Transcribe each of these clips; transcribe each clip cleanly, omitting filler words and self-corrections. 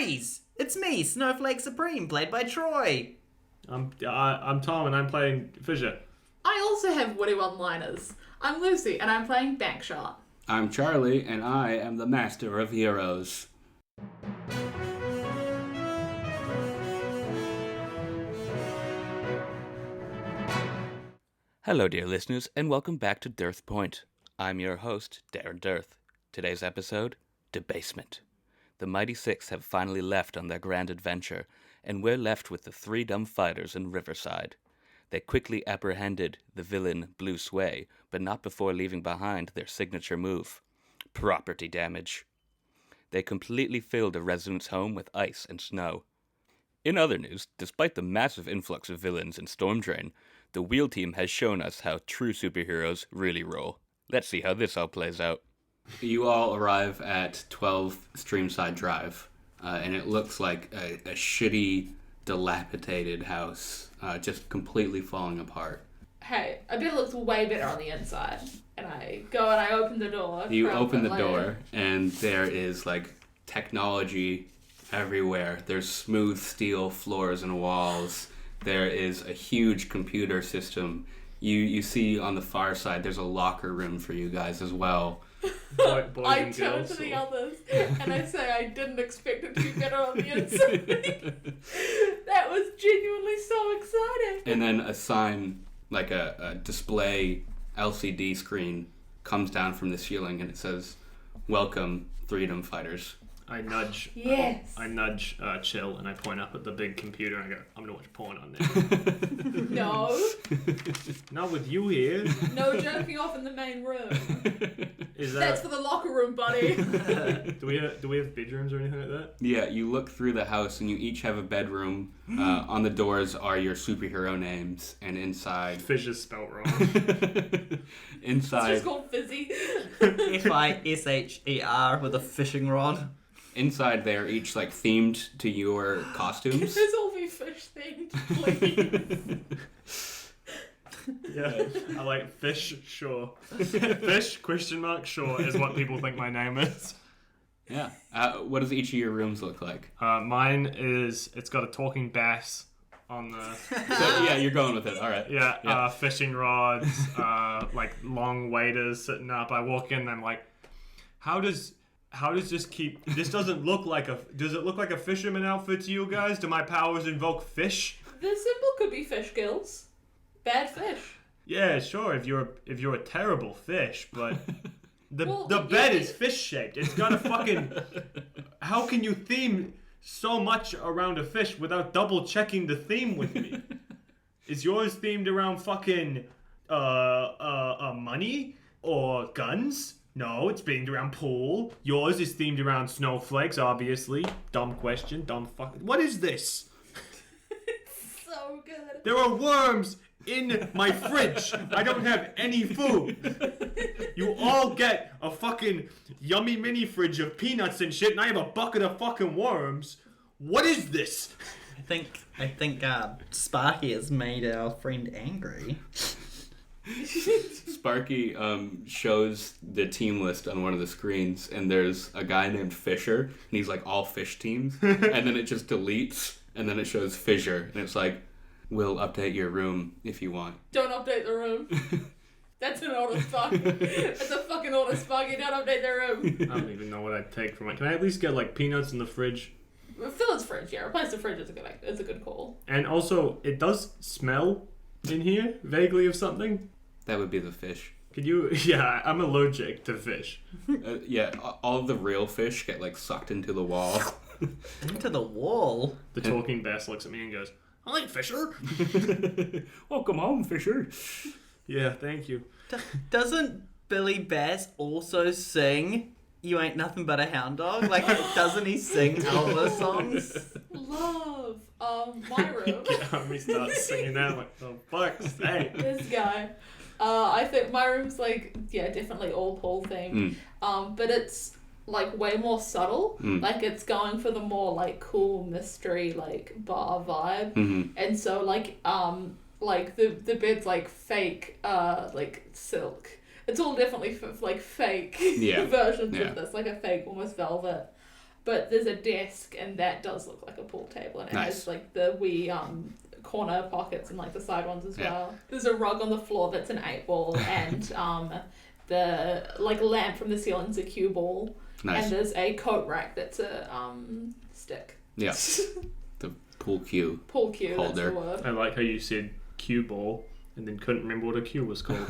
Freeze! It's me, Snowflake Supreme, played by Troy. I'm Tom, and I'm playing Fissure. I also have witty one-liners. I'm Lucy, and I'm playing Bankshot. I'm Charlie, and I am the Master of Heroes. Hello, dear listeners, and welcome back to Dearth Point. I'm your host, Darren Dearth. Today's episode, Debasement. The Mighty Six have finally left on their grand adventure, and we're left with the Threedom Fighters in Riverside. They quickly apprehended the villain Blue Sway, but not before leaving behind their signature move, property damage. They completely filled a resident's home with ice and snow. In other news, despite the massive influx of villains in Storm Drain, the Wheel Team has shown us how true superheroes really roll. Let's see how this all plays out. You all arrive at 12 Streamside Drive, and it looks like a shitty, dilapidated house, just completely falling apart. Hey, I bet it looks way better on the inside. And I go and I open the door. You open the door, and there is, technology everywhere. There's smooth steel floors and walls. There is a huge computer system. You see on the far side, there's a locker room for you guys as well. Boys I and turn girls, to the or- others and I say I didn't expect it to be better on the inside. That was genuinely so exciting. And then a sign, like a display LCD screen, comes down from the ceiling, and it says, "Welcome, Threedom Fighters." I nudge. Yes. I nudge Chill, and I point up at the big computer, and I go, "I'm gonna watch porn on there." No. Not with you here. No jerking off in the main room. Is That's that? for the locker room, buddy. Do we have bedrooms or anything like that? Yeah, you look through the house, and you each have a bedroom. On the doors are your superhero names, and inside... Fish is spelt wrong. It's inside... just called Fizzy. Fisher with a fishing rod. Inside, they're each, themed to your costumes. This all be fish themed, please. Yeah, I like Fish, sure. Fish, ? Sure, is what people think my name is. Yeah. What does each of your rooms look like? Mine is, it's got a talking bass on the... So, yeah, you're going with it. All right. Yeah, fishing rods, long waders sitting up. I walk in and I'm like, how does this keep... This doesn't look like a... Does it look like a fisherman outfit to you guys? Do my powers invoke fish? The symbol could be fish gills. Bad fish. Yeah, sure, if you're a terrible fish, but... The Well, bed yeah, is fish-shaped. It's got a fucking... How can you theme so much around a fish without double-checking the theme with me? Is yours themed around fucking money or guns? No, it's themed around pool. Yours is themed around snowflakes, obviously. Dumb question, dumb fuck. What is this? So good. There are worms in my fridge. I don't have any food. You all get a fucking yummy mini fridge of peanuts and shit, and I have a bucket of fucking worms. What is this? I think Sparky has made our friend angry. Sparky shows the team list on one of the screens, and there's a guy named Fissure, and he's all fish teams, and then it just deletes, and then it shows Fissure, and it's we'll update your room if you want. Don't update the room. That's an auto Sparky. That's a fucking auto Sparky. Don't update the room. I don't even know what I'd take from it. Can I at least get peanuts in the fridge? Fill his fridge, yeah. Replace the fridge is a good call. And also, it does smell in here vaguely of something. That would be the fish. Could you? Yeah, I'm allergic to fish. Yeah, all of the real fish get sucked into the wall. Into the wall. The talking bass looks at me and goes, "Hi, Fissure." Welcome home, Fissure. Yeah, thank you. Doesn't Billy Bass also sing "You Ain't Nothing But a Hound Dog"? Doesn't he sing Elvis songs? Love. My room. Yeah, we start singing that oh fuck's sake. This guy. I think my room's definitely all pool themed. But it's way more subtle. It's going for the more cool mystery bar vibe. And so the bed's fake silk. It's all definitely fake versions of this, a fake almost velvet. but there's a desk, and that does look like a pool table, and it has like the wee corner pockets and like the side ones as well. There's a rug on the floor that's an 8-ball, and the like lamp from the ceiling's a cue ball. Nice. And there's a coat rack that's a stick. Yeah. The pool cue. Pool cue, holder. that's the word. I like how you said cue ball and then couldn't remember what a cue was called.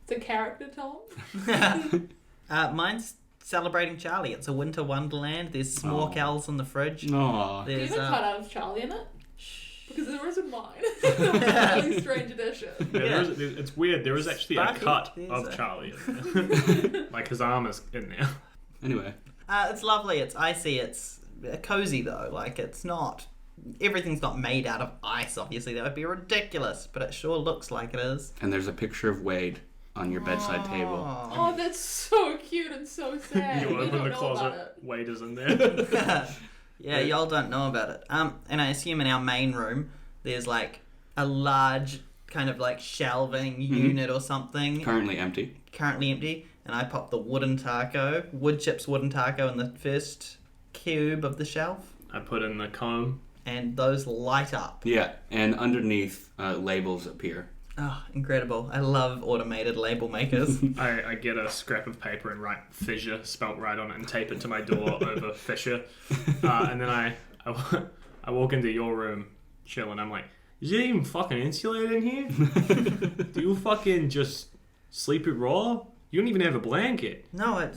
It's a character, Tom. Mine's celebrating Charlie. It's a winter wonderland. There's s'more cows in the fridge. Aww. Do you There's even cut out of Charlie in it? Because there isn't mine. A really strange edition. Yeah, it's weird. There is actually Sparky. a cut There's of a- Charlie in there. Like his arm is in there. Anyway. It's lovely. It's icy. It's cozy though. Like it's not. Everything's not made out of ice. Obviously, that would be ridiculous. But it sure looks like it is. And there's a picture of Wade on your bedside table. Oh, that's so cute and so sad. You We open don't the know closet, about it. Wade is in there. Yeah, y'all don't know about it. And I assume in our main room there's like a large kind of like shelving unit or something. Currently empty. Currently empty. And I popped the wood chips wooden taco in the first cube of the shelf. I put in the comb. And those light up. Yeah, and underneath labels appear. Oh, incredible. I love automated label makers. I get a scrap of paper and write Fissure spelt right on it and tape it to my door over Fissure. And then I walk into your room, chill, and I'm like, is it even fucking insulated in here? Do you fucking just sleep it raw? You don't even have a blanket. No,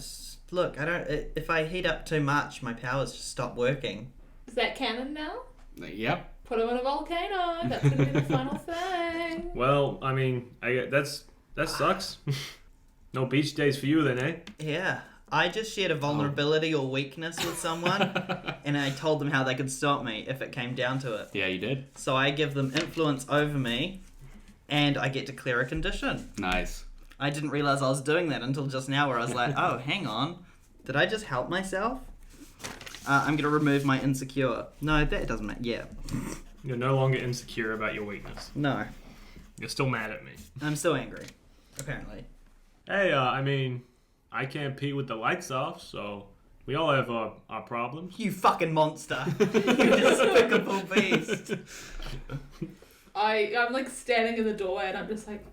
look, if I heat up too much, my powers just stop working. Is that canon now? Yep. Put him in a volcano. That's going to be the final thing. Well, I mean, that sucks. No beach days for you then, eh? Yeah. I just shared a vulnerability or weakness with someone, and I told them how they could stop me if it came down to it. Yeah, you did. So I give them influence over me, and I get to clear a condition. Nice. I didn't realize I was doing that until just now, where I was like, oh, hang on. Did I just help myself? I'm going to remove my insecure. No, that doesn't matter. Yeah. You're no longer insecure about your weakness. No. You're still mad at me. I'm still angry, apparently. Hey, I mean, I can't pee with the lights off, so we all have our problems. You fucking monster. You despicable beast. I'm like standing in the doorway and I'm just like,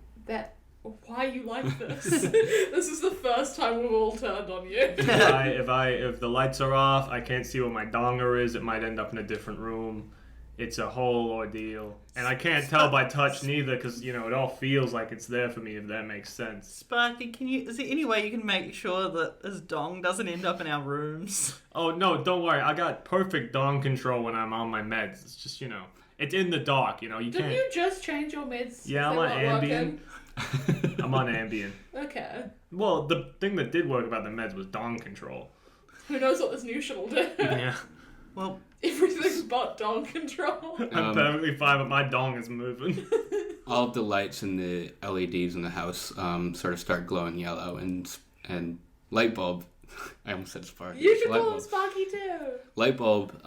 why are you like this? This is the first time we've all turned on you. If the lights are off, I can't see where my donger is. It might end up in a different room. It's a whole ordeal. And I can't tell by touch neither because, it all feels like it's there for me, if that makes sense. Sparky, is there any way you can make sure that his dong doesn't end up in our rooms? Oh, no, don't worry. I got perfect dong control when I'm on my meds. It's just, it's in the dark, you Didn't can't... you just change your meds? Yeah, I'm They on weren't Ambien. working? I'm on Ambien. Okay. Well, the thing that did work about the meds was dong control. Who knows what this new shit will do? Yeah. Well, Everything but dong control. I'm perfectly fine, but my dong is moving. All of the lights and the LEDs in the house sort of start glowing yellow, and light bulb. I almost said Sparky. You should light call him bulb. Sparky too. Light bulb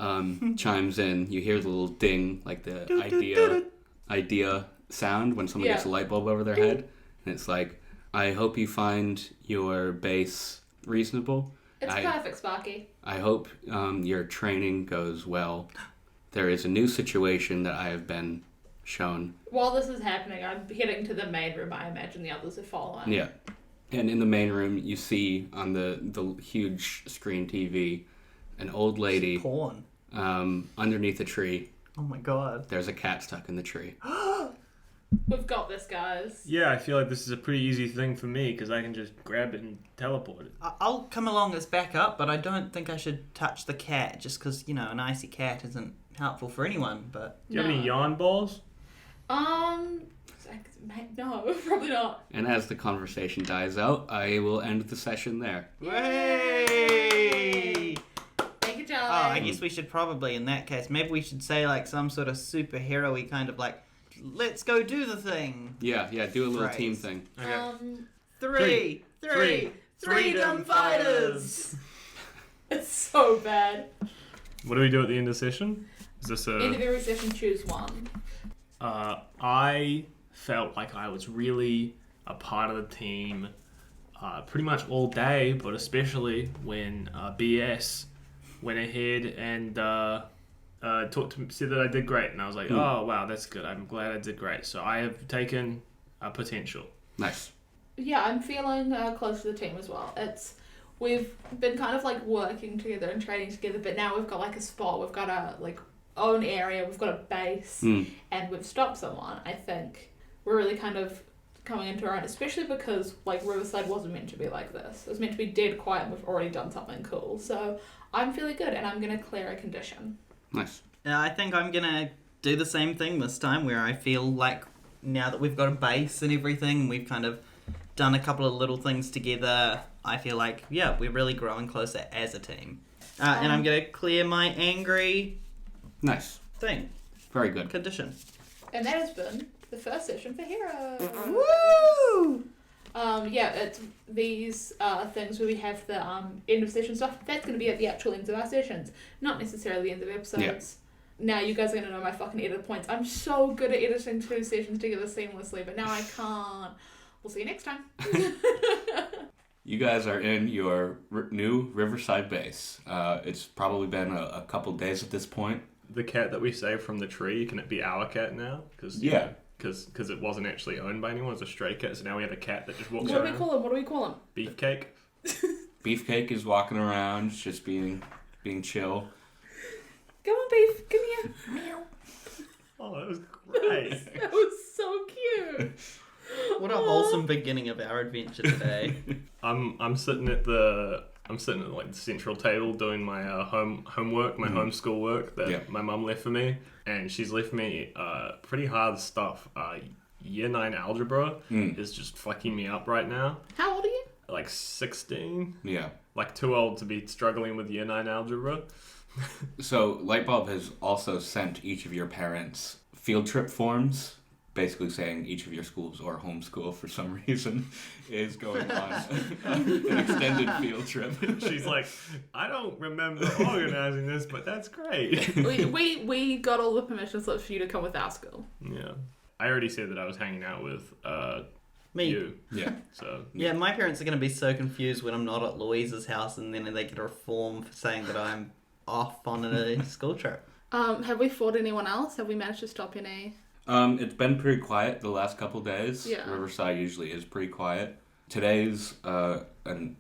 chimes in. You hear the little ding, like the idea sound when someone gets a light bulb over their head, and it's like, I hope you find your base reasonable. It's perfect, Sparky. I hope your training goes well. There is a new situation that I have been shown. While this is happening, I'm heading to the main room. I imagine the others are following. Yeah. And in the main room, you see on the huge screen TV an old lady porn. underneath a tree. Oh my god. There's a cat stuck in the tree. We've got this, guys. Yeah, I feel like this is a pretty easy thing for me because I can just grab it and teleport it. I'll come along as backup, but I don't think I should touch the cat just because, an icy cat isn't helpful for anyone, but... Do you have any yawn balls? No, probably not. And as the conversation dies out, I will end the session there. Way! Thank you, Charlie. Oh, I guess we should probably, in that case, maybe we should say like some sort of superhero-y kind of like, let's go do the thing. Yeah, do a little Phrase. team thing. Three, Threedom Fighters! It's so bad. What do we do at the end of the session? Is this End of every session, choose one. I felt like I was really a part of the team pretty much all day, but especially when BS went ahead and said that I did great, and I was like, oh wow, that's good. I'm glad I did great. So I have taken a potential. Nice. Yeah, I'm feeling close to the team as well. We've been kind of like working together and training together, but now we've got like a spot. We've got a like own area. We've got a base, and we've stopped someone. I think we're really kind of coming into our own, especially because like Riverside wasn't meant to be like this. It was meant to be dead quiet, and we've already done something cool. So I'm feeling good, and I'm gonna clear a condition. Nice. I think I'm gonna do the same thing this time, where I feel like now that we've got a base and everything, we've kind of done a couple of little things together. I feel like, yeah, we're really growing closer as a team. And I'm gonna clear my angry Nice. thing. Very good. Condition. And that has been the first session for Hero. Woo! Yeah, it's these things where we have the end of session stuff. That's going to be at the actual ends of our sessions, not necessarily the end of episodes. Yeah. Now you guys are going to know my fucking edit points. I'm so good at editing 2 sessions together seamlessly, but now I can't. We'll see you next time. You guys are in your new Riverside base. It's probably been a couple days at this point. The cat that we saved from the tree, can it be our cat now? Yeah. Because it wasn't actually owned by anyone. It's a stray cat, so now we have a cat that just walks What around. do we call him? Beefcake. Beefcake is walking around, just being chill. Come on, Beef. Come here. Meow. Oh, that was great. That was so cute. What a wholesome beginning of our adventure today. I'm sitting at like the central table doing my homework, my homeschool work that my mum left for me, and she's left me pretty hard stuff. Year 9 algebra is just fucking me up right now. How old are you? Like 16. Yeah. Like too old to be struggling with year 9 algebra. So Lightbulb has also sent each of your parents field trip forms, basically saying each of your schools or homeschool for some reason is going on an extended field trip. She's like, I don't remember organizing this, but that's great. We got all the permission slips for you to come with our school. Yeah. I already said that I was hanging out with Me. you. Yeah. So Yeah, my parents are going to be so confused when I'm not at Louise's house and then they get a form for saying that I'm off on a school trip. Have we fought anyone else? Have we managed to stop any? It's been pretty quiet the last couple days. Yeah. Riverside usually is pretty quiet. Today's an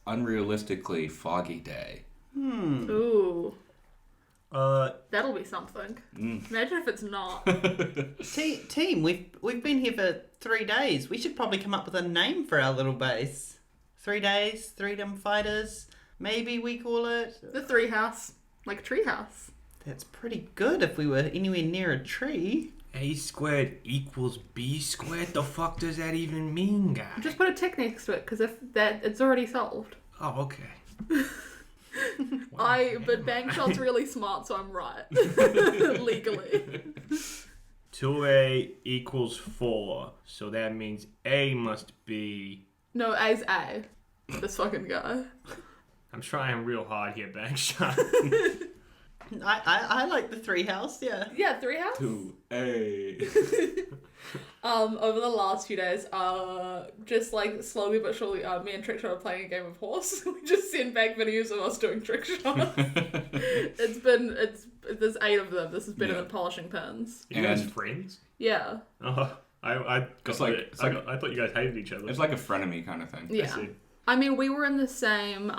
unrealistically foggy day. Ooh. That'll be something. Imagine if it's not. Team, we've been here for 3 days. We should probably come up with a name for our little base. 3 days, Threedom Fighters. Maybe we call it... The 3 house. Like a tree house. That's pretty good if we were anywhere near a tree. A squared equals B squared? The fuck does that even mean, guy? Just put a tick next to it, because if that it's already solved. Oh, okay. But Bankshot's really smart, so I'm right. Legally. 2A equals 4, so that means A must be... No, A's A. This fucking guy. I'm trying real hard here, Bankshot. I like the 3 house, yeah. Yeah, 3 house. 2A. Over the last few days, just like slowly but surely, me and Trickshot are playing a game of horse. We just send back videos of us doing trick shots. There's 8 of them. This is better than polishing pins. You guys friends? Yeah. Oh, I thought you guys hated each other. It's like a frenemy kind of thing. Yeah. I mean, we were in the same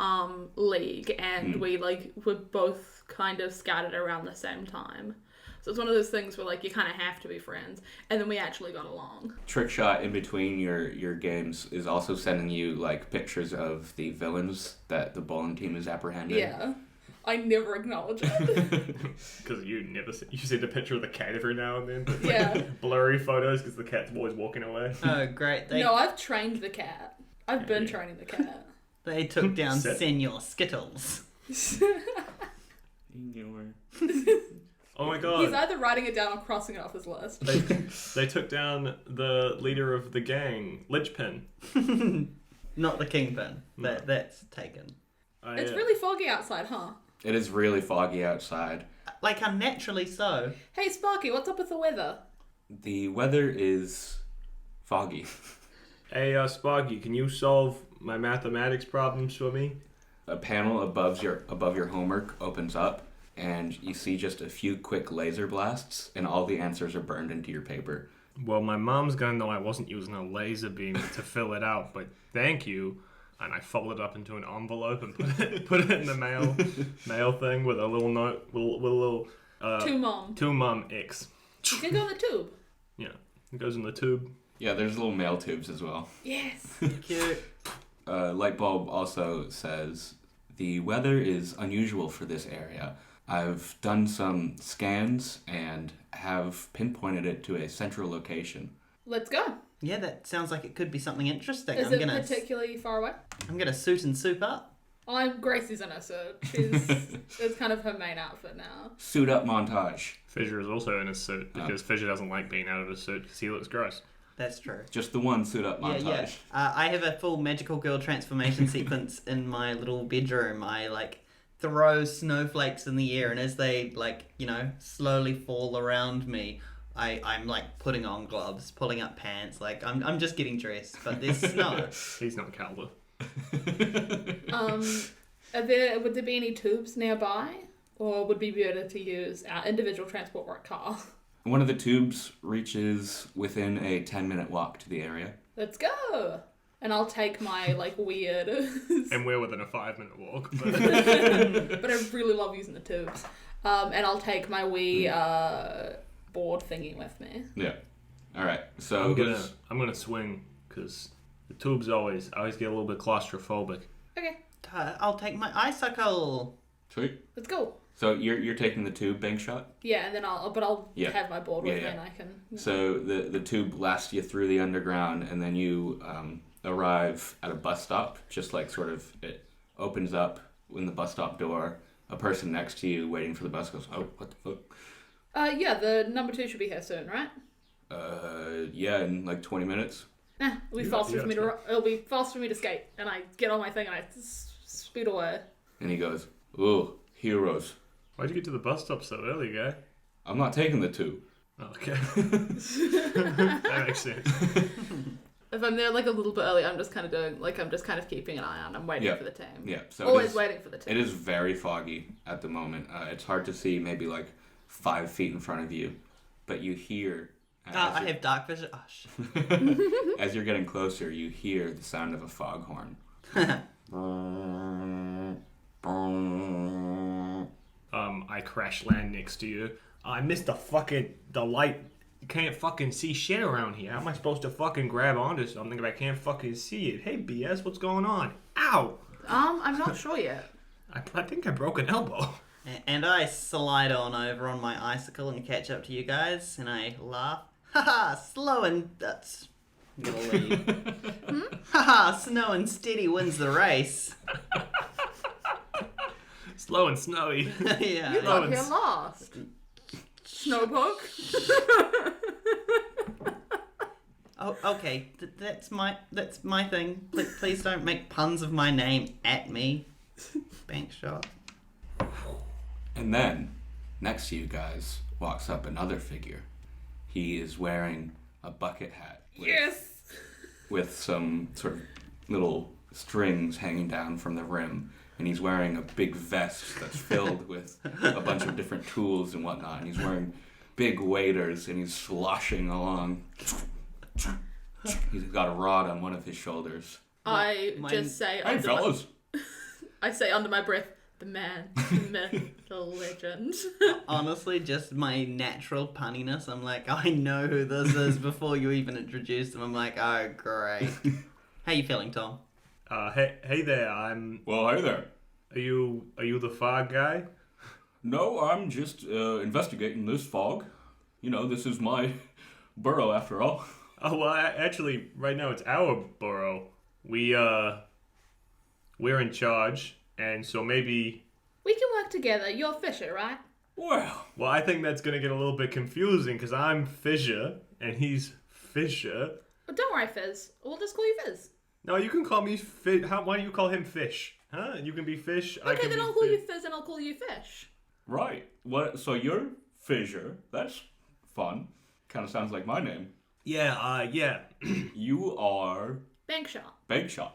league, and we were both kind of scattered around the same time. So it's one of those things where you kind of have to be friends, and then we actually got along. Trickshot in between your games is also sending you pictures of the villains that the bowling team is apprehending. Yeah. I never acknowledge it. Because you send a picture of the cat every now and then. But Yeah. Blurry photos because the cat's always walking away. Oh, great. No, I've trained the cat. I've been training the cat. They took down Senor Skittles. Oh my god. He's either writing it down or crossing it off his list. They took down the leader of the gang, Linchpin. Not the Kingpin. No. That's taken. It's really foggy outside, huh? It is really foggy outside. Unnaturally so. Hey, Sparky, what's up with the weather? The weather is foggy. Hey, Sparky, can you solve my mathematics problems for me? a panel above your homework opens up, and you see just a few quick laser blasts, and all the answers are burned into your paper. Well, my mom's gonna know I wasn't using a laser beam to fill it out, but thank you. And I fold it up into an envelope and put it in the mail thing with a little note, with a little to mom X. You can go in the tube. Yeah, it goes in the tube. Yeah, there's little mail tubes as well. Yes. Cute. Lightbulb also says, the weather is unusual for this area. I've done some scans and have pinpointed it to a central location. Let's go. Yeah, that sounds like it could be something interesting. Is it particularly far away? I'm gonna suit and soup up. Gracie's in her suit. It's kind of her main outfit now. Suit up montage. Fissure is also in a suit because Fissure doesn't like being out of a suit because he looks gross. That's true. Just the one suit up montage. Yeah. I have a full magical girl transformation sequence in my little bedroom. I throw snowflakes in the air, and as they slowly fall around me, I'm putting on gloves, pulling up pants. I'm just getting dressed, but there's snow. He's not Calder. Would there be any tubes nearby, or would we be able to use our individual transport or a car? One of the tubes reaches within a 10-minute walk to the area. Let's go. And I'll take my weird. And we're within a 5-minute walk. But... but I really love using the tubes. And I'll take my wee board thingy with me. Yeah. All right. So I'm gonna swing because the tubes I always get a little bit claustrophobic. Okay. I'll take my icicle. Sweet. Let's go. So you're taking the tube, Bankshot? Yeah, and then I'll have my board with me, and I can. So the tube lasts you through the underground, and then you arrive at a bus stop. Just it opens up in the bus stop door. A person next to you waiting for the bus goes, "Oh, what the fuck?" Yeah, the number 2 should be here soon, right? Yeah, in 20 minutes. It'll be faster for me to. It'll be faster for me to skate, and I get on my thing and I speed away. And he goes, "Ooh, heroes." Why'd you get to the bus stop so early, guy? I'm not taking the tube. Okay. That makes sense. If I'm there a little bit early, I'm just kind of doing I'm just kind of keeping an eye on. I'm waiting for the team. Yeah, so always waiting for the team. It is very foggy at the moment. It's hard to see maybe 5 feet in front of you, but you hear. I have dark vision. Oh, shit. As you're getting closer, you hear the sound of a foghorn. I crash land next to you. I missed the light. You can't fucking see shit around here. How am I supposed to fucking grab onto something if I can't fucking see it? Hey, BS, what's going on? Ow! I'm not sure yet. I think I broke an elbow. And I slide on over on my icicle and catch up to you guys, and I laugh. Haha, slow and... That's... I'm gonna leave. Haha, slow and steady wins the race. Slow and snowy. Yeah. You got here last. Snowpoke. Oh, okay. That's my thing. Please don't make puns of my name at me. Bankshot. And then, next to you guys, walks up another figure. He is wearing a bucket hat. With some sort of little strings hanging down from the rim. And he's wearing a big vest that's filled with a bunch of different tools and whatnot. And he's wearing big waders and he's sloshing along. He's got a rod on one of his shoulders. I say under my breath, the man, the myth, the legend. Honestly, just my natural punniness. I'm like, I know who this is before you even introduced him. I'm like, oh, great. How you feeling, Tom? Hey there, Well, hey there. Are you the fog guy? No, I'm just investigating this fog. This is my burrow after all. Oh, well, actually, right now it's our burrow. We're in charge, and so maybe... We can work together. You're Fissure, right? Well, I think that's going to get a little bit confusing, because I'm Fissure, and he's Fissure. But don't worry, Fizz. We'll just call you Fizz. No, you can call me Fish. Why don't you call him Fish? Huh? You can be Fish. Okay, then I'll call you Fizz and I'll call you Fish. right. What? So you're Fissure. That's fun. Kind of sounds like my name. Yeah. You are Bankshot. Bankshot.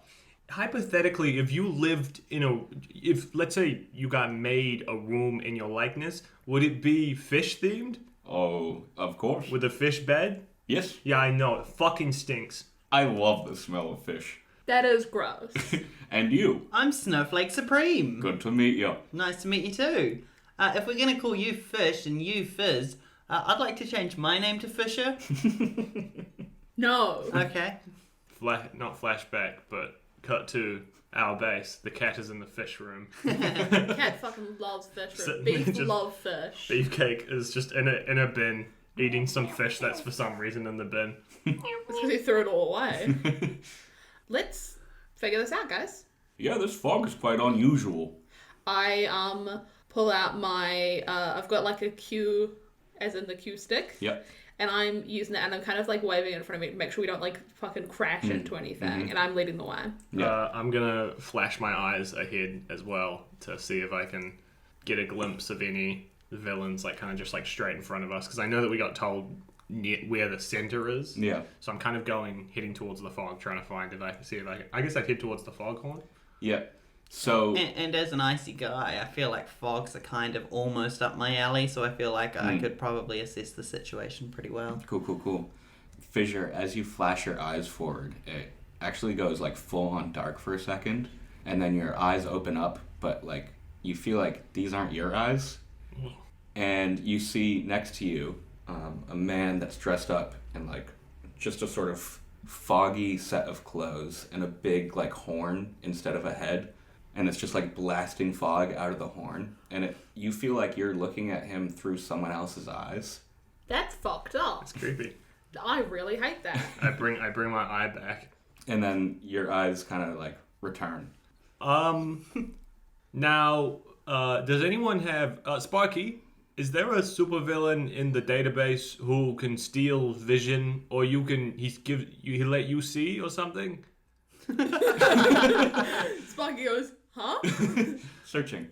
hypothetically, if you lived if let's say you got made a room in your likeness, would it be fish themed? Oh, of course. With a fish bed? Yes. Yeah, I know. It fucking stinks. I love the smell of fish. That is gross. And you. I'm Snowflake Supreme. Good to meet you. Nice to meet you too. If we're going to call you Fish and you Fizz, I'd like to change my name to Fissure. No. Okay. Not flashback, but cut to our base. The cat is in the fish room. Cat fucking loves fish. Sitting Beef there just- love fish. Beefcake is just in a bin, eating some fish that's for some reason in the bin. It's because he threw it all away. Let's figure this out, guys. Yeah, this fog is quite unusual. I pull out my I've got like a cue, as in the cue stick. Yep. And I'm using it, and I'm kind of like waving it in front of me to make sure we don't like fucking crash into anything. And I'm leading the way. Yeah. I'm gonna flash my eyes ahead as well to see if I can get a glimpse of any villains, like kind of just like straight in front of us, because I know that we got told where the center is. Yeah. So I'm kind of heading towards the fog, trying to find if I can see if I guess I'd head towards the foghorn. Yeah. So And as an icy guy, I feel like fogs are kind of almost up my alley, so I feel like I could probably assess the situation pretty well. cool. Fissure, as you flash your eyes forward, it actually goes like full on dark for a second, and then your eyes open up, but like you feel like these aren't your eyes, and you see next to you a man that's dressed up in like just a sort of foggy set of clothes and a big like horn instead of a head. And it's just like blasting fog out of the horn, and you feel like you're looking at him through someone else's eyes. That's fucked up. It's creepy. I really hate that. I bring my eye back. And then your eyes kind of like return. Now, does anyone have Sparky? Is there a supervillain in the database who can steal vision, or he let you see or something? Sparky goes, huh? Searching.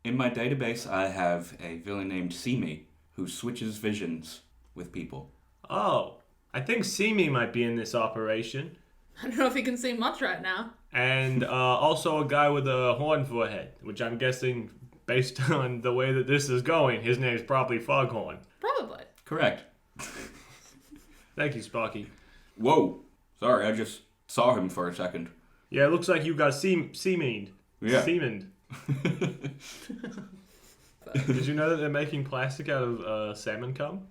In my database, I have a villain named Simi who switches visions with people. Oh, I think Simi might be in this operation. I don't know if he can see much right now. And also a guy with a horn for a head, which I'm guessing, based on the way that this is going, his name's probably Foghorn. Probably. Correct. Thank you, Sparky. Whoa. Sorry, I just saw him for a second. Yeah, it looks like you got seamed. Yeah. Seamed. Did you know that they're making plastic out of salmon cum?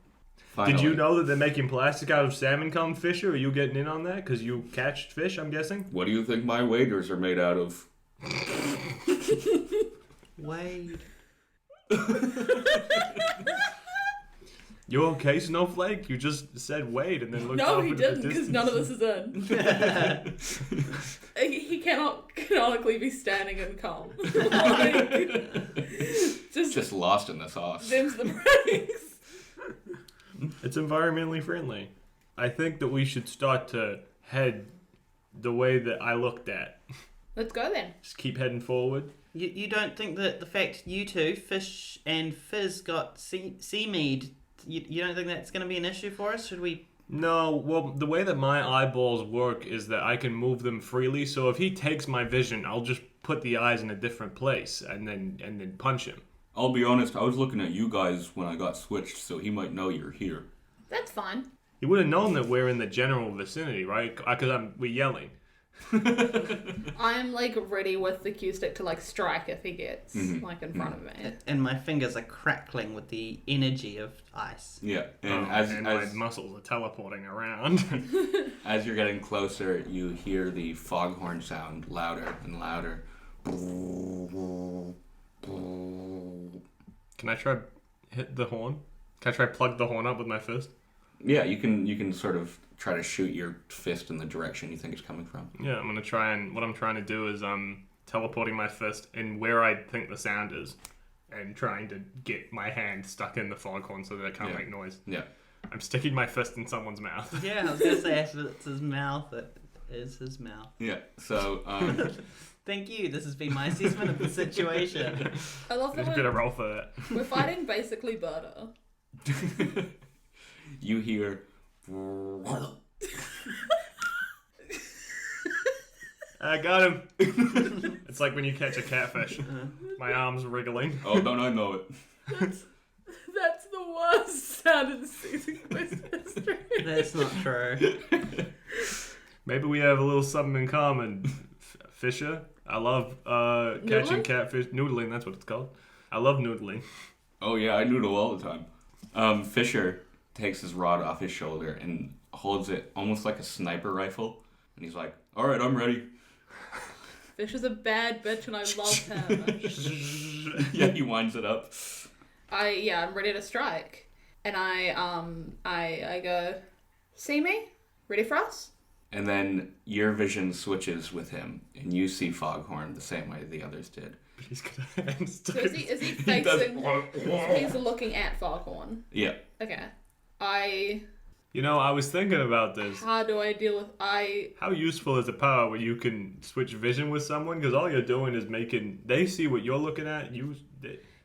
Finally. Did you know that they're making plastic out of salmon cum, Fissure? Are you getting in on that? Because you catch fish, I'm guessing? What do you think my waders are made out of? Wade. You okay, Snowflake? You just said wait and then looked No, off he into the didn't, because distance. none of this is in. He cannot canonically be standing in calm. Just lost in the sauce. Them's the breaks. It's environmentally friendly. I think that we should start to head the way that I looked at. Let's go then. Just keep heading forward. You don't think that the fact you two, Fish and Fizz, got seamead, you don't think that's going to be an issue for us? Should we... No, well, the way that my eyeballs work is that I can move them freely, so if he takes my vision, I'll just put the eyes in a different place and then punch him. I'll be honest, I was looking at you guys when I got switched, so he might know you're here. That's fine. He would have known that we're in the general vicinity, right? Because we're yelling. I'm like ready with the cue stick to like strike if he gets like in front of me. And my fingers are crackling with the energy of ice. Yeah, and My muscles are teleporting around. as you're getting closer, you hear the foghorn sound louder and louder. Can I try hit the horn? Can I try plug the horn up with my fist? Yeah, you can sort of try to shoot your fist in the direction you think it's coming from. Yeah, I'm gonna try, and what I'm trying to do is teleporting my fist in where I think the sound is, and trying to get my hand stuck in the foghorn so that it can't make noise. Yeah. I'm sticking my fist in someone's mouth. Yeah, I was going to say if it's his mouth, it is his mouth. Yeah. So Thank you. This has been my assessment of the situation. I love that Just gonna roll for that. we're fighting basically Berta. you hear I got him. It's like when you catch a catfish. My arm's wriggling. Oh, don't I know it? That's the worst sound in season quest history. That's not true. Maybe we have a little something in common. Fissure. I love catching Noodling? catfish. Noodling, that's what it's called. I love noodling. Oh yeah, I noodle all the time. Fissure takes his rod off his shoulder and holds it almost like a sniper rifle, and he's like, "All right, I'm ready." Fish is a bad bitch and I love him. Yeah, he winds it up. I'm ready to strike. And I go, see me? Ready for us? And then your vision switches with him, and you see Foghorn the same way the others did. He's got a hand stuck. So is he He does- facing he's looking at Foghorn. Yeah. Okay. You know, I was thinking about this. How do I deal with How useful is a power where you can switch vision with someone? Because all you're doing is they see what you're looking at.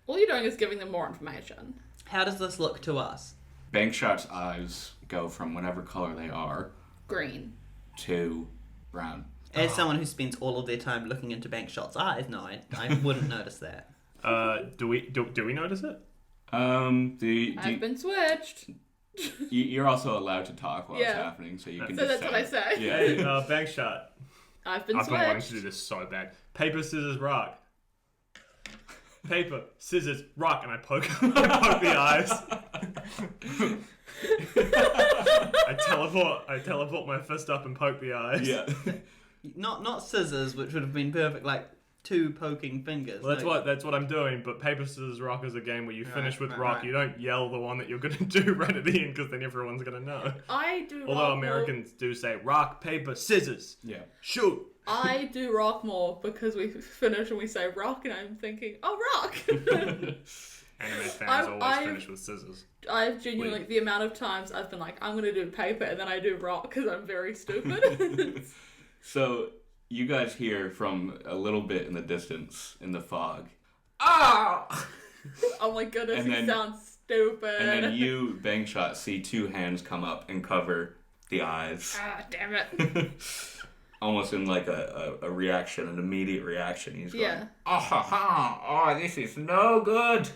all you're doing is giving them more information. How does this look to us? Bankshot's eyes go from whatever color they are Green. to brown. As someone who spends all of their time looking into Bankshot's eyes, no, I wouldn't notice that. Do we notice it? I've been switched. You're also allowed to talk while it's Yeah. happening, so you can So just that's what I say. Yeah. Hey, Bankshot. I've been I've been wanting to switched. do this so bad. Paper, scissors, rock. Paper, scissors, rock, and I poke the eyes. I teleport my fist up and poke the eyes. Yeah. Not scissors, which would have been perfect, like 2 poking fingers. Well, No, that's what I'm doing. But paper, scissors, rock is a game where you finish with rock. right. You don't yell the one that you're gonna do right at the end because then everyone's gonna know. I do Although rock Americans do say rock, paper, scissors, Yeah. shoot. I do rock more because we finish and we say rock and I'm thinking, oh, rock! Anime fans always I've- finish with scissors. I've genuinely, the amount of times I've been like, I'm going to do paper and then I do rock because I'm very stupid. So you guys hear from a little bit in the distance in the fog. Ah! Oh my goodness, And he then- sounds stupid. And then you, Bankshot, see 2 hands come up and cover the eyes. Ah, damn it. Almost in like a reaction, an immediate reaction. He's going, Yeah. "Oh, ha, ha. Oh, this is no good."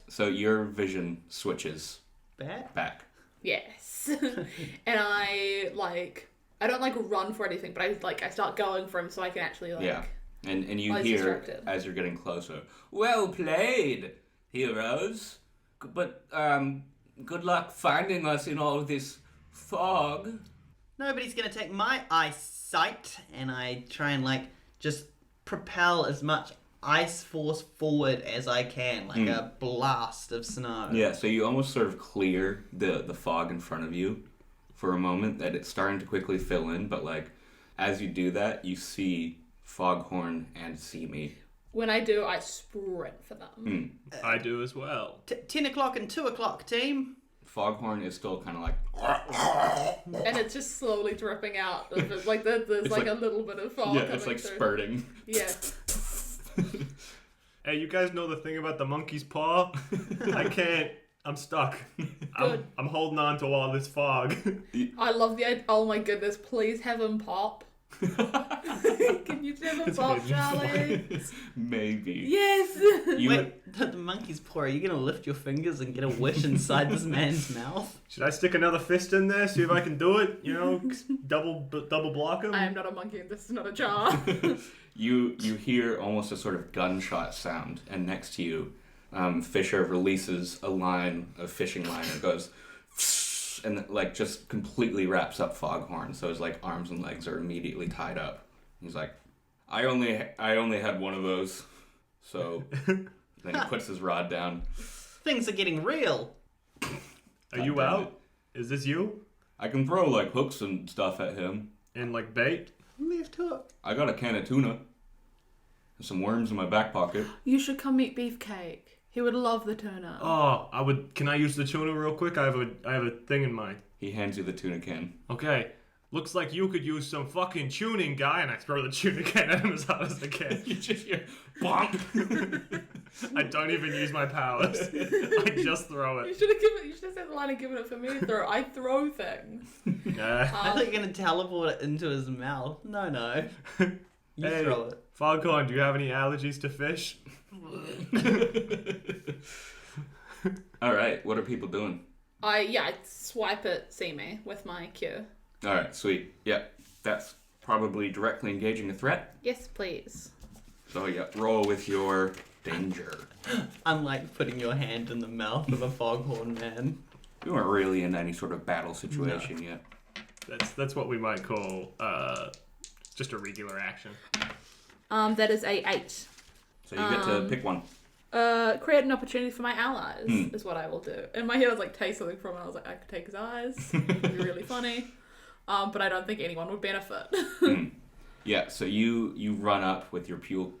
So your vision switches Bat? back. Yes. And I don't run for anything, but I start going for him so I can actually Yeah. And you I was hear, distracted. as you're getting closer, "Well played, heroes. But, good luck finding us in all of this fog." Nobody's gonna take my eyesight, and I try and just propel as much ice force forward as I can, like a blast of snow. Yeah, so you almost sort of clear the fog in front of you for a moment that it's starting to quickly fill in, but as you do that, you see Foghorn and See Me. When I do, I sprint for them. I do as well. 10 o'clock and 2 o'clock, team. Foghorn is still kind of like, And it's just slowly dripping out. Of it. There's like- a little bit of fog yeah, coming it's like through. spurting. Yeah. Hey, you guys know the thing about the monkey's paw? I can't. I'm stuck. I'm holding on to all this fog. I love the idea. Oh my goodness, please have him pop. Can you have him pop, Charlie? Maybe. Yes! You, Wait, the monkey's paw, are you gonna lift your fingers and get a wish inside this man's mouth? Should I stick another fist in there, see if I can do it? You know, double block him? I am not a monkey and this is not a jar. you hear almost a sort of gunshot sound, and next to you, Fissure releases a line of fishing line and goes, and just completely wraps up Foghorn, so his arms and legs are immediately tied up. He's like, I only had one of those, so then he puts his rod down. Things are getting real. Are you God damn out? Is this you? I can throw hooks and stuff at him. And bait? Left hook. I got a can of tuna. And some worms in my back pocket. You should come meet Beefcake. He would love the tuna. Oh, Can I use the tuna real quick? I have a thing in mind. He hands you the tuna can. Okay. looks like you could use some fucking tuning, guy. And I throw the tuning can at him as hard as I can. You just hear bonk. I don't even use my powers. I just throw You it. should have said the line and given it for me to throw. I throw things. Nah. I thought you were going to teleport it into his mouth. No. You Hey. throw it. Foghorn, do you have any allergies to fish? All right, what are people doing? I swipe at See Me with my Q. All right, sweet. Yeah, that's probably directly engaging a threat. Yes, please. So yeah, roll with your danger. Unlike putting your hand in the mouth of a foghorn man. You weren't really in any sort of battle situation yet. That's what we might call just a regular action. That is a 8. So you get to pick one. Create an opportunity for my allies is what I will do. In my head, I was like, take something from it. I was like, I could take his eyes. It'd be really funny. But I don't think anyone would benefit. Yeah, so you run up with your pool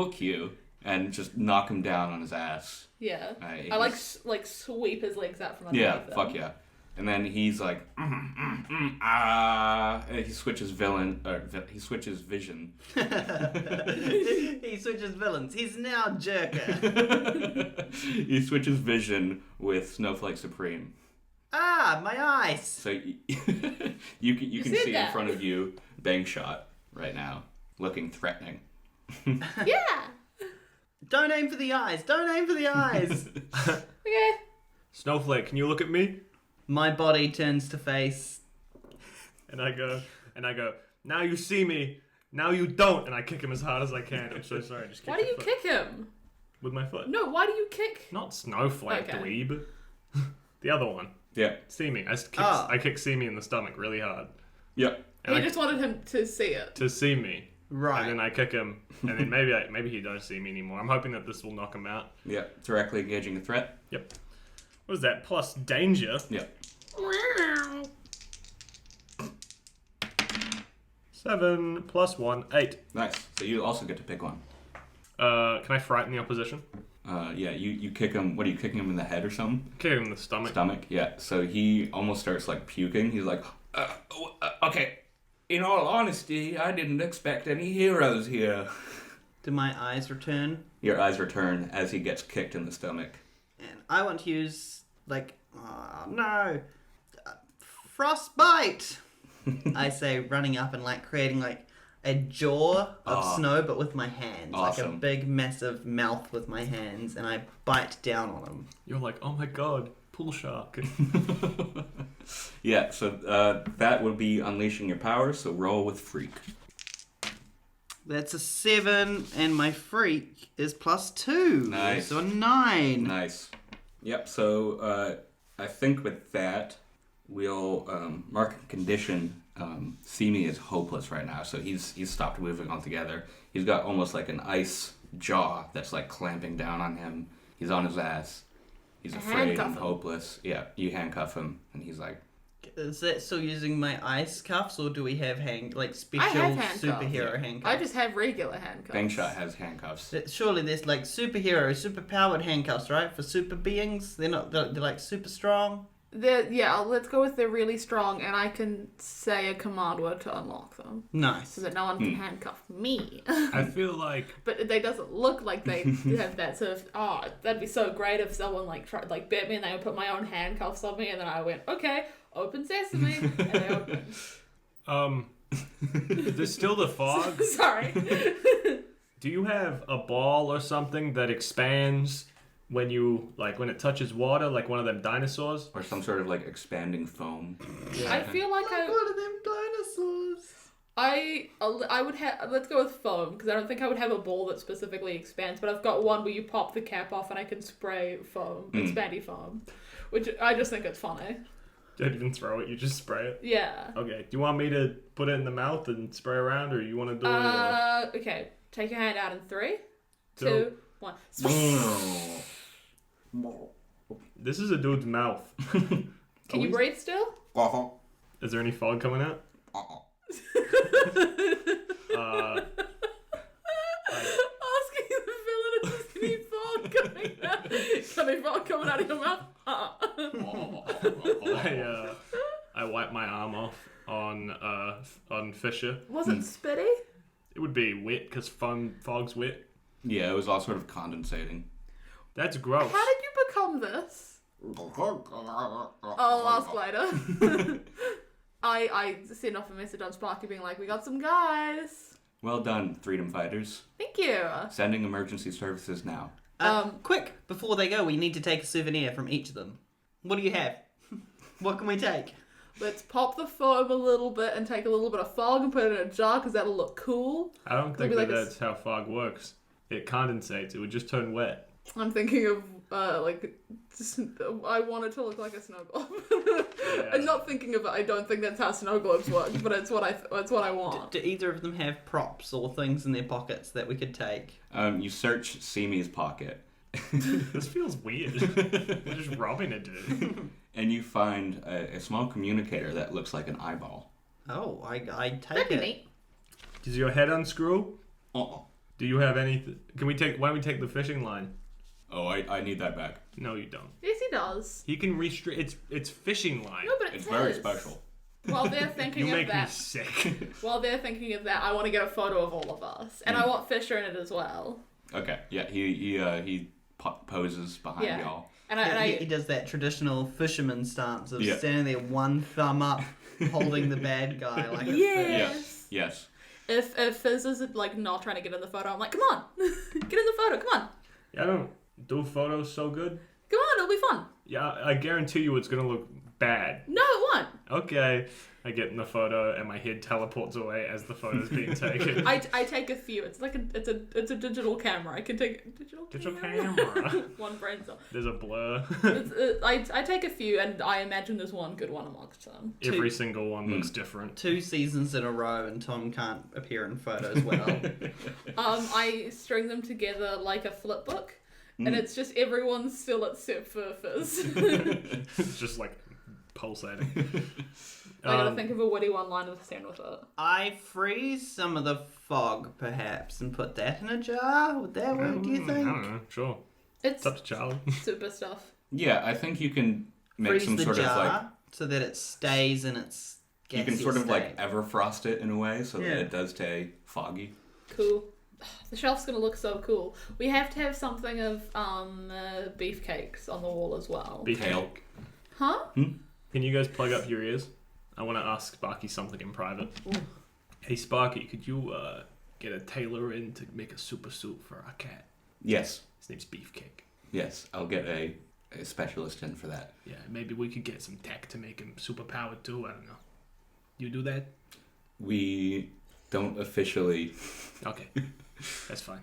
cue and just knock him down on his ass. Yeah. I like sweep his legs out from underneath Yeah, him. fuck yeah. And then he's like, and he switches vision. He switches villains. He's now Jerker. He switches vision with Snowflake Supreme. Ah, my eyes. So you can said see in that. front of you Bankshot right now, looking threatening. Yeah. Don't aim for the eyes. Don't aim for the eyes. Okay. Snowflake, can you look at me? My body turns to face. And I go, now you see me, now you don't. And I kick him as hard as I can. I'm so sorry. I just kick Why do your you foot kick him? with my foot. No, why do you kick? Not Snowflake, Okay. dweeb. The other one. Yeah. See me. Ah. I kick See Me in the stomach really hard. Yep. And You I- just wanted him to see it. to see me. Right. And then I kick him, and then maybe he doesn't see me anymore. I'm hoping that this will knock him out. Yep. Directly engaging a threat. Yep. What is that? Plus danger. Yep. 7 plus 1, 8. Nice. So you also get to pick one. Can I frighten the opposition? Yeah. You kick him. What are you kicking him in the head or something? Kick him in the stomach. Stomach. Yeah. So he almost starts like puking. He's like, okay. In all honesty, I didn't expect any heroes here. Do my eyes return? Your eyes return as he gets kicked in the stomach. And I want to use, frostbite! I say, running up and creating a jaw of snow, but with my hands. Like a Awesome. big, massive mouth with my hands, and I bite down on him. You're like, oh my god, pool shark. Yeah, so that would be unleashing your powers, so roll with freak. That's a 7, and my freak is +2. Nice. So a 9. Nice. Yep, so I think with that, we'll mark a condition. See Me is hopeless right now, so he's stopped moving altogether. He's got almost like an ice jaw that's like clamping down on him. He's on his ass. He's afraid Handcuff and him. hopeless. Yeah, you handcuff him, and he's like, Is that still using my ice cuffs, or do we have special I have handcuffs. superhero handcuffs? I just have regular handcuffs. Bankshot has handcuffs. Surely there's superhero, super powered handcuffs, right? For super beings? They're like super strong. Let's go with they're really strong, and I can say a command word to unlock them, Nice. so that no one can handcuff me. I feel like But they doesn't look like they have that sort of. That'd be so great if someone bit me and they would put my own handcuffs on me, and then I went, okay, open sesame, and they opened. there's still the fog. Sorry. Do you have a ball or something that expands when when it touches water, like one of them dinosaurs? Or some sort of like expanding foam. I feel like One of them dinosaurs. I would have. Let's go with foam, because I don't think I would have a ball that specifically expands. But I've got one where you pop the cap off and I can spray foam, expandy foam, which I just think it's funny. Don't even throw it; you just spray it. Yeah. Okay. Do you want me to put it in the mouth and spray around, or you want to do it? Okay. Take your hand out in 3, Two. 2, 1. This is a dude's mouth. Can you breathe still? Is there any fog coming out? Asking the villain if there's any fog coming out. Is there any fog coming out of your mouth? wipe my arm off on Fissure. Was it spitty? It would be wet because fog's wet. Yeah, it was all sort of condensating. That's gross. How did you become this? I'll ask later. I sent off a message on Sparky being like, we got some guys. Well done, Threedom Fighters. Thank you. Sending emergency services now. Quick, before they go, we need to take a souvenir from each of them. What do you have? What can we take? Let's pop the foam a little bit and take a little bit of fog and put it in a jar because that'll look cool. I don't think Maybe like that's how fog works. It condensates. It would just turn wet. I'm thinking of I want it to look like a snow globe. Yeah. I'm not thinking of it. I don't think that's how snow globes work, but it's what I want. Do either of them have props or things in their pockets that we could take? You search Simi's pocket. This feels weird. We're just robbing a dude. And you find a small communicator that looks like an eyeball. Oh, I take That'd be it. neat. Does your head unscrew? Oh, Do you have anything? Why don't we take the fishing line? I need that back. No, you don't. Yes, he does. He can restrict. It's fishing line. No, but It's it's very his. special. While they're thinking You of make me that, sick. while they're thinking of that, I want to get a photo of all of us, and I want Fissure in it as well. Okay, yeah, he poses behind Yeah. y'all. And He does that traditional fisherman stance of Yeah. standing there, one thumb up, holding the bad guy like a fish. yes. Yes. If Fizz is like not trying to get in the photo, I'm like, come on, get in the photo, come on, I don't do photos so good. come on, it'll be fun. Yeah, I guarantee you it's gonna look bad. No, it won't. Okay. I get in the photo and my head teleports away as the photo's being taken. I take a few. It's like it's a digital camera. I can take digital camera. One brain cell. There's a blur. I take a few, and I imagine there's one good one amongst them. Every single one looks different. 2 seasons in a row, and Tom can't appear in photos well. I string them together like a flip book, and it's just everyone still except for Fizz. It's just like pulsating. I gotta think of a witty one-liner to stand with it. I freeze some of the fog, perhaps, and put that in a jar? Would that work, do you think? I don't know. Sure. It's It's up to Charlie. super stuff. Yeah, I think you can make Freeze some the sort jar of like so that it stays in its you can gaseous sort of state. like Everfrost it in a way so Yeah. that it does stay foggy. Cool. The shelf's gonna look so cool. We have to have something of beefcakes on the wall as well. Tail. Huh? Can you guys plug up your ears? I want to ask Sparky something in private. Hey Sparky, could you get a tailor in to make a super suit for our cat? Yes. His name's Beefcake. Yes, I'll get a specialist in for that. Yeah, maybe we could get some tech to make him super powered too. I don't know. You do that? We don't officially Okay, that's fine.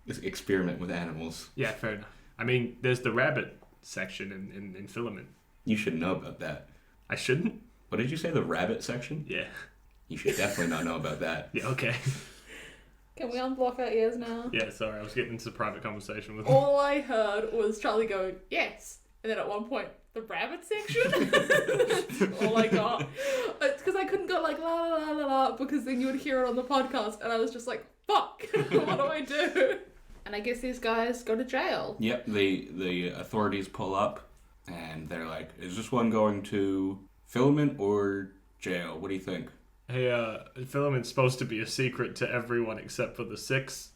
experiment with animals. Yeah, fair enough. I mean, there's the rabbit section in Filament. You should know about that. I shouldn't? What did you say, the rabbit section? Yeah. You should definitely not know about that. Yeah, okay. Can we unblock our ears now? Yeah, sorry, I was getting into a private conversation with All I heard was Charlie go, yes. And then at one point, the rabbit section? That's all I got. It's because I couldn't go like la la la la la because then you would hear it on the podcast and I was just like, fuck, what do I do? And I guess these guys go to jail. Yep, the authorities pull up and they're like, is this one going to Filament or jail? What do you think? Hey, Filament's supposed to be a secret to everyone except for the 6.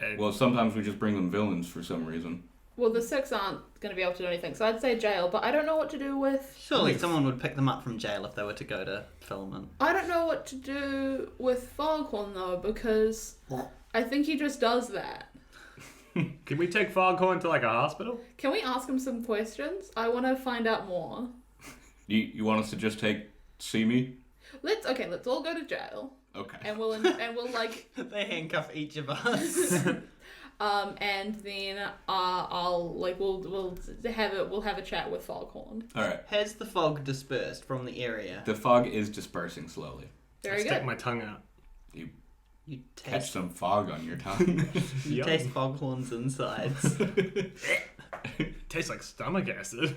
And Well, sometimes we just bring them villains for some reason. Well, the 6 aren't going to be able to do anything, so I'd say jail, but I don't know what to do with... Surely someone would pick them up from jail if they were to go to Filament. I don't know what to do with Foghorn, though, because I think he just does that. Can we take Foghorn to like a hospital? Can we ask him some questions? I want to find out more. You want us to just take Simi? Let's all go to jail, Okay. and we'll like, They handcuff each of us. and then we'll have a chat with Foghorn. All right. Has the fog dispersed from the area? The fog is dispersing slowly. Very I good. stick my tongue out. You You catch taste, some fog on your tongue. you Yum. taste Foghorn's insides. Tastes like stomach acid.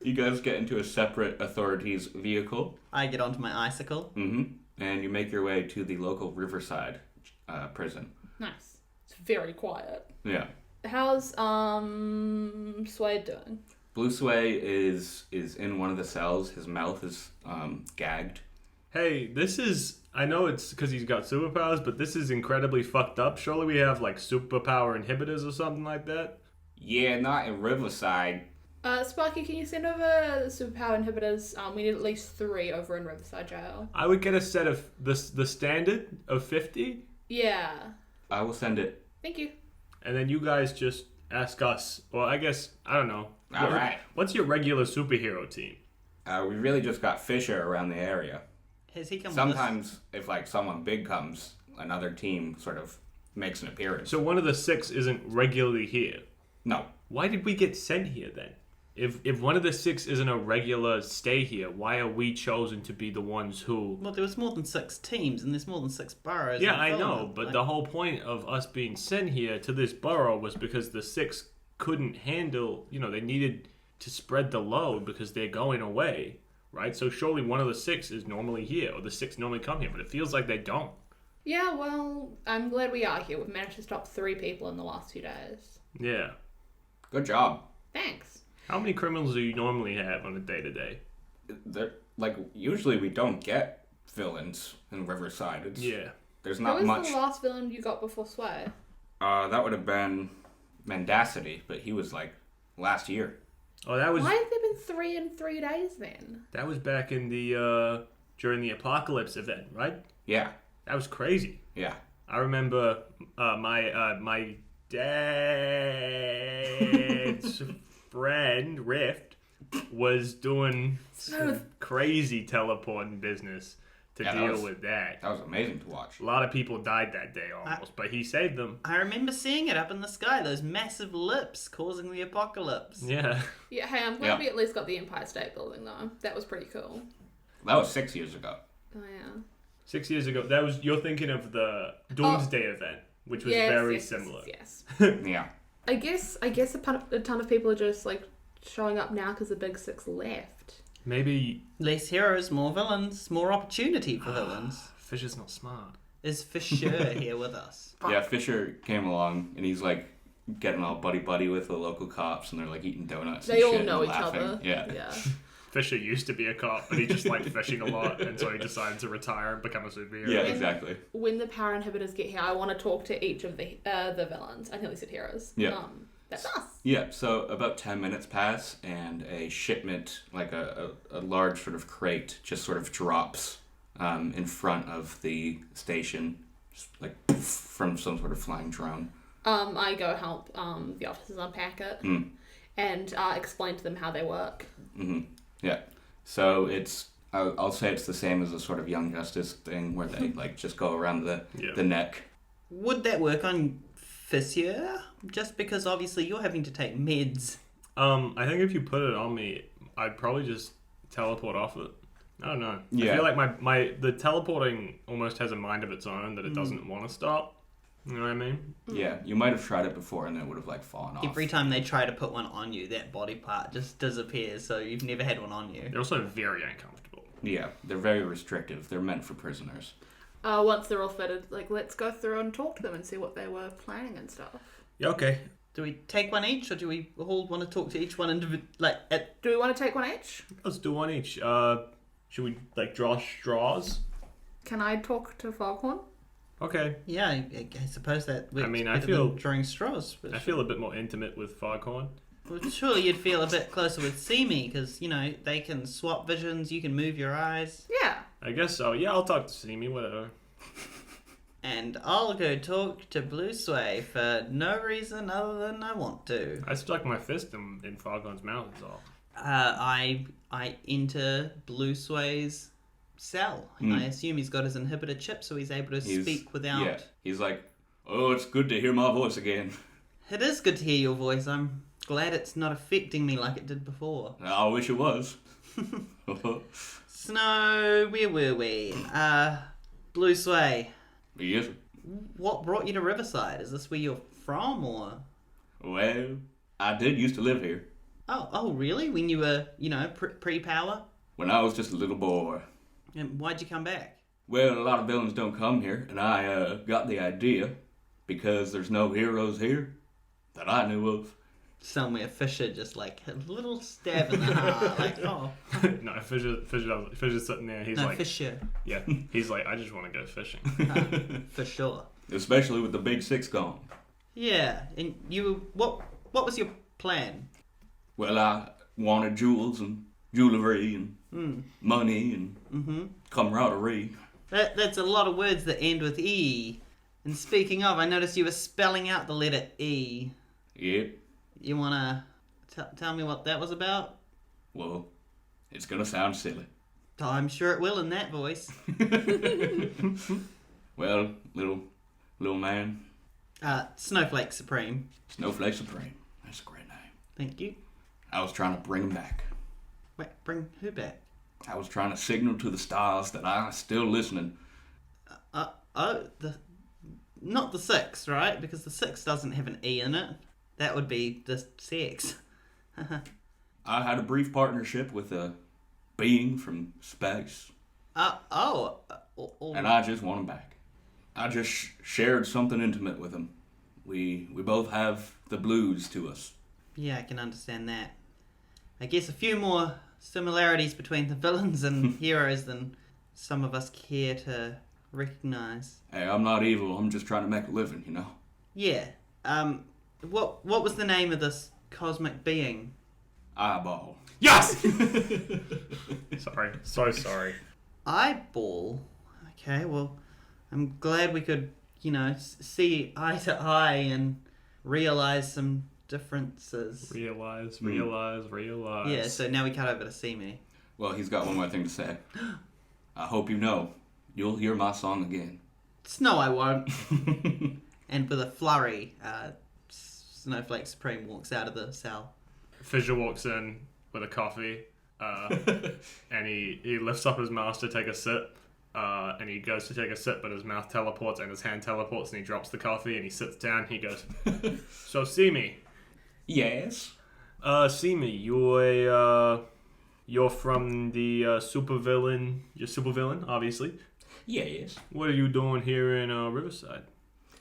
You guys get into a separate authorities vehicle. I get onto my icicle. And you make your way to the local Riverside prison. Nice. It's very quiet. Yeah. How's Suede doing? Blue Sway is in one of the cells. His mouth is gagged. Hey, this is... I know it's because he's got superpowers, but this is incredibly fucked up. Surely we have, like, superpower inhibitors or something like that? Yeah, not in Riverside. Sparky, can you send over the superpower inhibitors? We need at least 3 over in Riverside Jail. I would get a set of the standard of 50, Yeah. I will send it. Thank you. and then you guys just ask us. Well, I guess, I don't know. All right. What's your regular superhero team? We really just got Fissure around the area. Has he come Sometimes, if like someone big comes, another team sort of makes an appearance. So one of the 6 isn't regularly here. No. Why did we get sent here then? If one of the 6 isn't a regular stay here, why are we chosen to be the ones who... Well, there was more than 6 teams, and there's more than 6 boroughs. Yeah, in I know, Belmont. but Like, the whole point of us being sent here to this borough was because the 6 couldn't handle, they needed to spread the load because they're going away, right? So surely one of the 6 is normally here, or the 6 normally come here, but it feels like they don't. Yeah, well, I'm glad we are here. We've managed to stop 3 people in the last 2 days. Yeah. Good job. Thanks. How many criminals do you normally have on a day-to-day? Usually we don't get villains in Riverside. Yeah. There's Who not was much. the last villain you got before Sway? That would have been Mendacity, but he was like last year. Oh, that was Why have there been 3 in 3 days then? back in the during the apocalypse event, right? Yeah. That was crazy. Yeah. I remember my dad's friend Rift was doing some crazy teleporting business to deal with that. That was amazing to watch. A lot of people died that day almost, but he saved them. I remember seeing it up in the sky, those massive lips causing the apocalypse. Yeah. Yeah, hey, I'm glad we at least got the Empire State Building though. That was pretty cool. That was 6 years ago. Oh yeah. 6 years ago. You're thinking of the Doomsday event, which was very similar. Yes. Yeah. I guess a ton of people are just like showing up now because the big 6 left. Maybe Less heroes, more villains, more opportunity for villains. Fisher's not smart. Is Fissure here with us? Yeah, Fissure came along and he's like getting all buddy with the local cops and they're like eating donuts. They and all shit know and each laughing. other. Yeah. Yeah. Fisher used to be a cop, but he just liked fishing a lot, and so he decided to retire and become a superhero. Yeah, exactly. When the power inhibitors get here, I want to talk to each of the villains. I nearly said heroes. Yeah. That's us. Yeah, so about 10 minutes pass and a shipment, like a large sort of crate, just sort of drops in front of the station, just like from some sort of flying drone. I go help the officers unpack it and explain to them how they work. Mm-hmm. Yeah, so I'll say it's the same as a sort of Young Justice thing where they like just go around the neck. Would that work on Fissure? Just because obviously you're having to take meds. I think if you put it on me, I'd probably just teleport off it. I don't know. Yeah. I feel like the teleporting almost has a mind of its own that it doesn't want to stop. You know what I mean? Yeah, you might have tried it before and it would have like fallen off. Every time they try to put one on you, that body part just disappears, so you've never had one on you. They're also very uncomfortable. Yeah, they're very restrictive. They're meant for prisoners. Once they're all fitted, like, let's go through and talk to them and see what they were planning and stuff. Yeah, okay. Do we take one each, or do we all want to talk to each one individually? Do we want to take one each? Let's do one each. Should we like draw straws? Can I talk to Foghorn? Okay. Yeah, I suppose that works I better feel- than drawing straws. But I feel a bit more intimate with Foghorn. well, surely you'd feel a bit closer with Simi, because, they can swap visions, you can move your eyes. Yeah. I guess so. Yeah, I'll talk to Simi, whatever. And I'll go talk to Blue Sway for no reason other than I want to. I stuck my fist in Foghorn's mouth, is all. I enter Blue Sway's cell. I assume he's got his inhibitor chip, so he's able to speak without... Yeah, he's like, oh, it's good to hear my voice again. It is good to hear your voice. I'm glad it's not affecting me like it did before. I wish it was. Snow, where were we? Blue Sway. Yes. What brought you to Riverside? Is this where you're from, or...? Well, I did used to live here. Oh, really? When you were, pre-power? When I was just a little boy. And why'd you come back? Well, a lot of villains don't come here, and I got the idea, because there's no heroes here that I knew of, somewhere Fissure just like a little stab in the heart, like, oh. No, Fissure's sitting there. He's No, like, Fissure. yeah. He's like, I just want to go fishing. For sure. Especially with the big six gone. Yeah, and what was your plan? Well, I wanted jewels and jewellery and money and camaraderie. That's a lot of words that end with E. And speaking of, I noticed you were spelling out the letter E. Yep. You wanna tell me what that was about? Well, it's gonna sound silly. Oh, I'm sure it will in that voice. Well, little man. Snowflake Supreme. Snowflake Supreme. That's a great name. Thank you. I was trying to bring him back. Wait, bring who back? I was trying to signal to the stars that I was still listening. Not the 6, right? Because the 6 doesn't have an E in it. That would be the 6. I had a brief partnership with a being from space. And And I just want him back. I just shared something intimate with him. We both have the blues to us. Yeah, I can understand that. I guess a few more similarities between the villains and heroes than some of us care to recognize. Hey, I'm not evil. I'm just trying to make a living, you know? Yeah. What was the name of this cosmic being? Eyeball. Yes! Sorry. So sorry. Eyeball? Okay, well, I'm glad we could, see eye to eye and realize some differences. Realize. Yeah, so now we cut over to see me. Well, he's got one more thing to say. I hope you know, you'll hear my song again. No, I won't. And with a flurry, Snowflake Supreme walks out of the cell. Fissure walks in with a coffee, and he lifts up his mouth to take a sip, and he goes to take a sip, but his mouth teleports and his hand teleports, and he drops the coffee, and he sits down, and he goes, so see me. Yes? See me, you're from the supervillain, you're supervillain, obviously. Yes. What are you doing here in Riverside?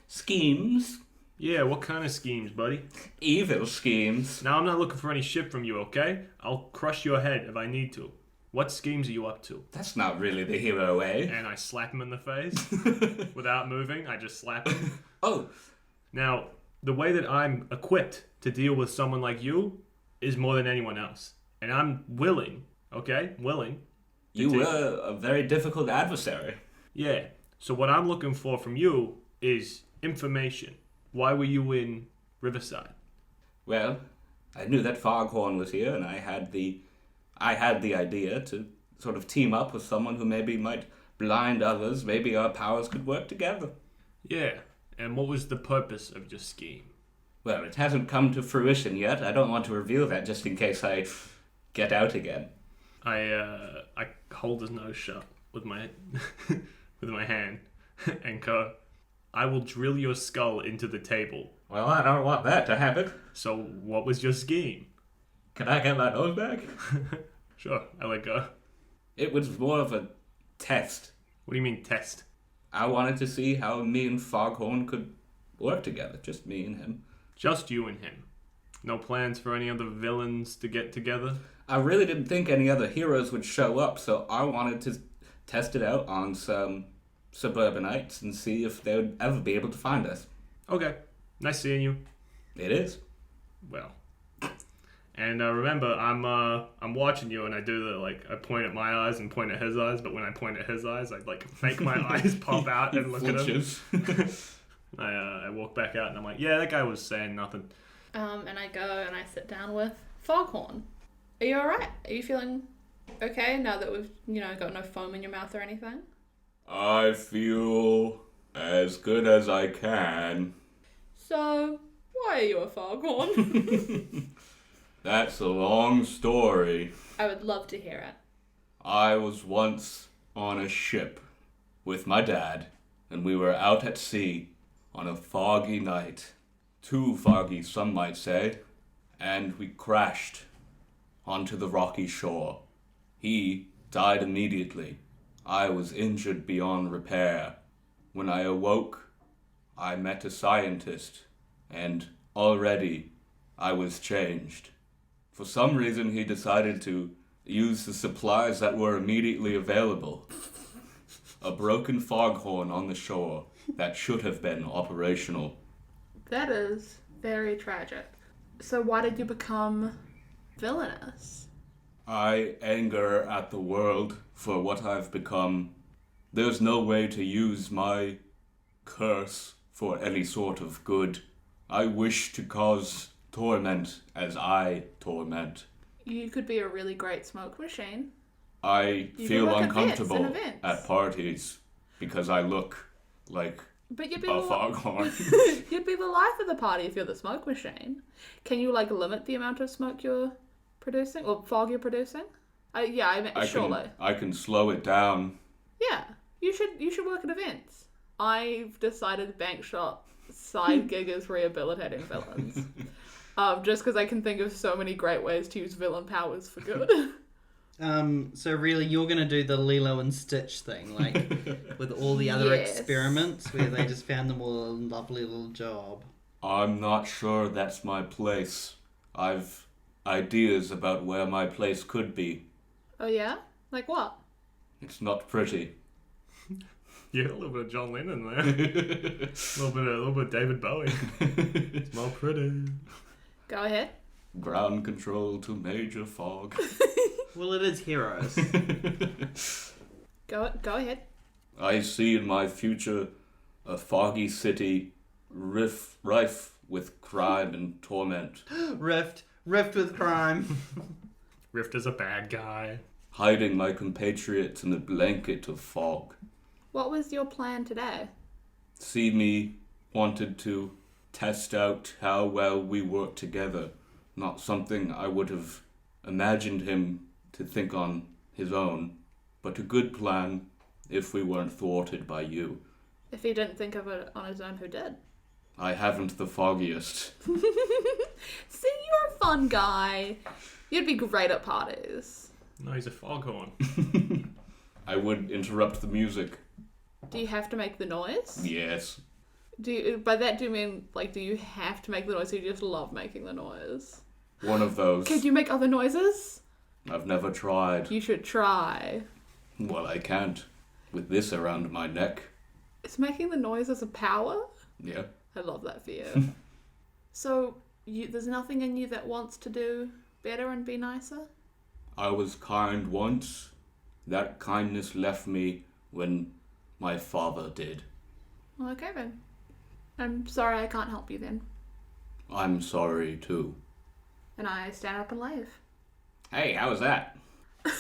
Schemes. Yeah, what kind of schemes, buddy? Evil schemes. Now, I'm not looking for any shit from you, okay? I'll crush your head if I need to. What schemes are you up to? That's not really the hero way. And I slap him in the face without moving. I just slap him. Oh. Now, the way that I'm equipped to deal with someone like you is more than anyone else. And I'm willing, okay? Willing. You were a very difficult adversary. Yeah. So what I'm looking for from you is information. Why were you in Riverside? Well, I knew that Foghorn was here, and I had the idea to sort of team up with someone who maybe might blind others. Maybe our powers could work together. Yeah. And what was the purpose of your scheme? Well, it hasn't come to fruition yet. I don't want to reveal that just in case I get out again. I hold his nose shut with my with my hand and go, I will drill your skull into the table. Well, I don't want that to happen. So what was your scheme? Can I get my nose back? Sure, I let go. It was more of a test. What do you mean test? I wanted to see how me and Foghorn could work together. Just me and him. Just you and him. No plans for any other villains to get together? I really didn't think any other heroes would show up, so I wanted to test it out on some suburbanites and see if they would ever be able to find us. Okay. Nice seeing you. It is. Well. And remember, I'm watching you, and I do I point at my eyes and point at his eyes, but when I point at his eyes, I make my eyes pop out and look at him. I walk back out, and I'm like, yeah, that guy was saying nothing. And I go and I sit down with Foghorn. Are you alright? Are you feeling okay now that we've, got no foam in your mouth or anything? I feel as good as I can. So, why are you a Foghorn? That's a long story. I would love to hear it. I was once on a ship with my dad, and we were out at sea on a foggy night. Too foggy, some might say. And we crashed onto the rocky shore. He died immediately. I was injured beyond repair. When I awoke, I met a scientist, and already I was changed. For some reason, he decided to use the supplies that were immediately available. A broken foghorn on the shore that should have been operational. That is very tragic. So why did you become villainous? I anger at the world for what I've become. There's no way to use my curse for any sort of good. I wish to cause torment as I torment. You could be a really great smoke machine. I You feel could work uncomfortable events. at parties because I look like But you'd be a foghorn. you'd be the life of the party if you're the smoke machine. Can you like limit the amount of smoke you're producing or fog you're producing? I meant surely. I can slow it down. Yeah, you should work at events. I've decided Bankshot side gig is rehabilitating villains. Just because I can think of so many great ways to use villain powers for good. So really, you're gonna do the Lilo and Stitch thing, like with all the other Yes. experiments where they just found them all a lovely little job. I'm not sure that's my place. I've ideas about where my place could be. Oh yeah? Like what? It's not pretty. Yeah, a little bit of John Lennon there. a little bit of David Bowie. It's more pretty. Go ahead. Ground control to Major Fog. Well, it is heroes. Go ahead. I see in my future a foggy city rife with crime and torment. Rift with crime. Rift is a bad guy. Hiding my compatriots in a blanket of fog. What was your plan today? See me wanted to test out how well we work together. Not something I would have imagined him to think on his own, but a good plan if we weren't thwarted by you. If he didn't think of it on his own, who did? I haven't the foggiest. See, you're a fun guy. You'd be great at parties. No, he's a foghorn. I would interrupt the music. Do you have to make the noise? Yes. By that do you mean, like, do you have to make the noise or you just love making the noise? One of those. Could you make other noises? I've never tried. You should try. Well, I can't. With this around my neck. Is making the noises a power? Yeah. I love that for you. So, there's nothing in you that wants to do better and be nicer? I was kind once. That kindness left me when my father did. Well, okay then. I'm sorry I can't help you then. I'm sorry, too. And I stand up and leave. Hey, how was that? Is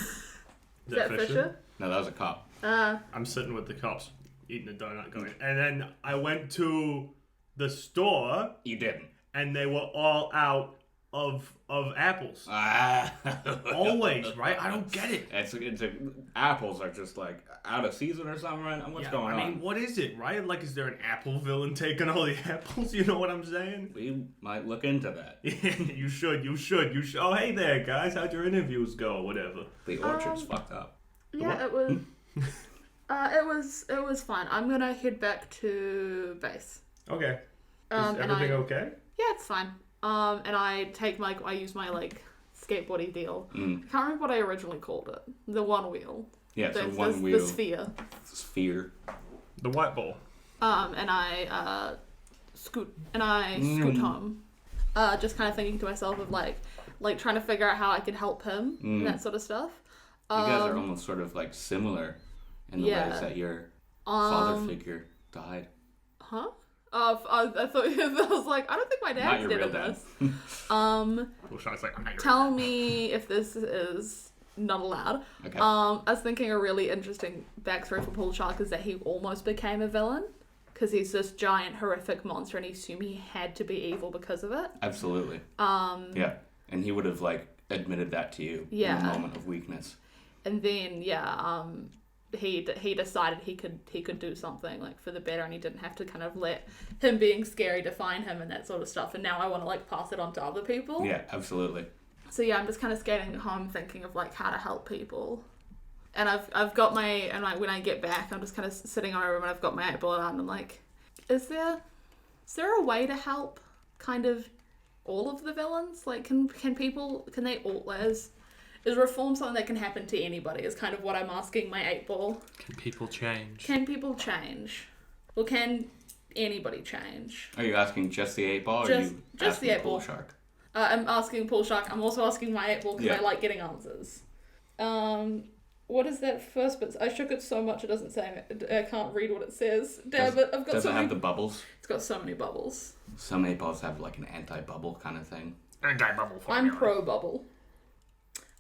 that Fissure? No, that was a cop. I'm sitting with the cops, eating a donut, going. And then I went to the store, You didn't. and they were all out of apples. Always, right? I don't get it. Apples are just like out of season or something, right? What's going on? I mean, what is it, right? Like, is there an apple villain taking all the apples? You know what I'm saying? We might look into that. You should. Oh, hey there, guys. How'd your interviews go? Whatever. The orchard's fucked up. Yeah, it was. It was fine. I'm gonna head back to base. Okay. Is And everything okay? Yeah, it's fine. And I use my like skateboardy deal. I can't remember what I originally called it. The one wheel. Yeah, so The one wheel. The sphere. Sphere. The white ball. And I scoot home. Just kind of thinking to myself of like trying to figure out how I could help him and that sort of stuff. You guys are almost sort of like similar in the ways that your father figure died. Huh? I thought I was like, I don't think my Not dad's your dead real in dad. this. Well, Sean's like, I'm not your Tell me if this is not allowed. Okay. I was thinking a really interesting backstory for Paul Shark is that he almost became a villain because he's this giant horrific monster and he assumed he had to be evil because of it. Absolutely. Yeah, and he would have like admitted that to you in a moment of weakness. And then he decided he could do something like for the better and he didn't have to kind of let him being scary define him and that sort of stuff. And now I want to like pass it on to other people. Yeah, absolutely. So yeah, I'm just kind of skating home thinking of like how to help people. And I've got when I get back, I'm just kind of sitting in my room and I've got my 8-ball out and I'm like, is there a way to help kind of all of the villains? Like, can they all, is reform something that can happen to anybody is kind of what I'm asking my 8-ball. Can people change? Can people change? Or can anybody change? Are you asking just the 8-ball, or are you just the asking 8-ball. Pool Shark? I'm asking Pool Shark. I'm also asking my 8-ball because I like getting answers. What is that first bit? I shook it so much it doesn't say it. I can't read what it says. Damn it, I've got Does it have the bubbles? It's got so many bubbles. Some 8-balls have like an anti-bubble kind of thing. Anti-bubble formula. I'm pro bubble.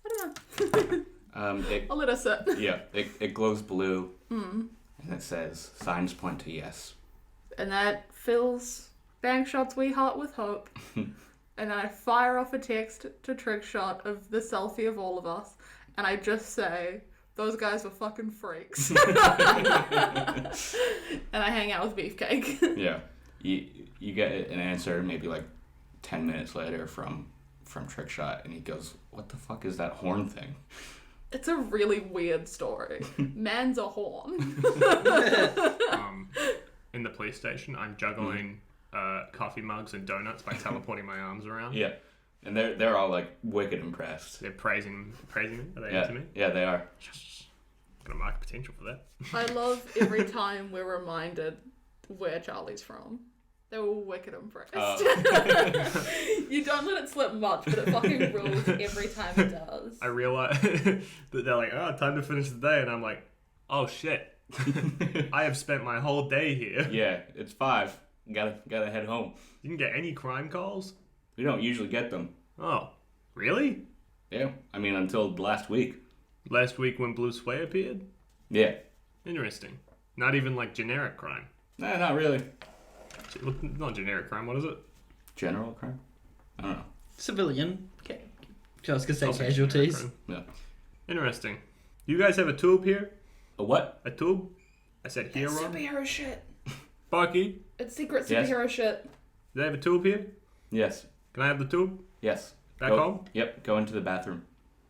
I don't know. I'll let her sit. Yeah, it glows blue, and it says, signs point to yes. And that fills Bankshot's wee heart with hope. And then I fire off a text to Trickshot of the selfie of all of us, and I just say, those guys were fucking freaks. And I hang out with Beefcake. Yeah. You get an answer maybe like 10 minutes later from Trickshot, and he goes, what the fuck is that horn thing? It's a really weird story. Man's a horn. In the police station, I'm juggling coffee mugs and donuts by teleporting my arms around. Yeah. And they're all like wicked impressed. They're praising me. Are they into me? Yeah, they are. Yes. Got a market potential for that. I love every time we're reminded where Charlie's from. They were wicked impressed. You don't let it slip much, but it fucking rules every time it does. I realize that they're like, oh, time to finish the day, and I'm like, oh shit, I have spent my whole day here. Yeah, it's 5. Gotta head home. You didn't get any crime calls? We don't usually get them. Oh, really? Yeah, I mean until last week. Last week when Blue Sway appeared? Yeah. Interesting. Not even like generic crime. Nah, not really. Not generic crime, what is it? General crime? I don't know. Civilian. Okay. I was gonna say Also casualties. generic crime. Yeah. Interesting. You guys have a tube here? A what? A tube? I said here It's wrong. superhero shit. Sparky, It's secret Yes. superhero shit. do they have a tube here? Yes. Can I have the tube? Yes. Back Go- home? Yep, go into the bathroom.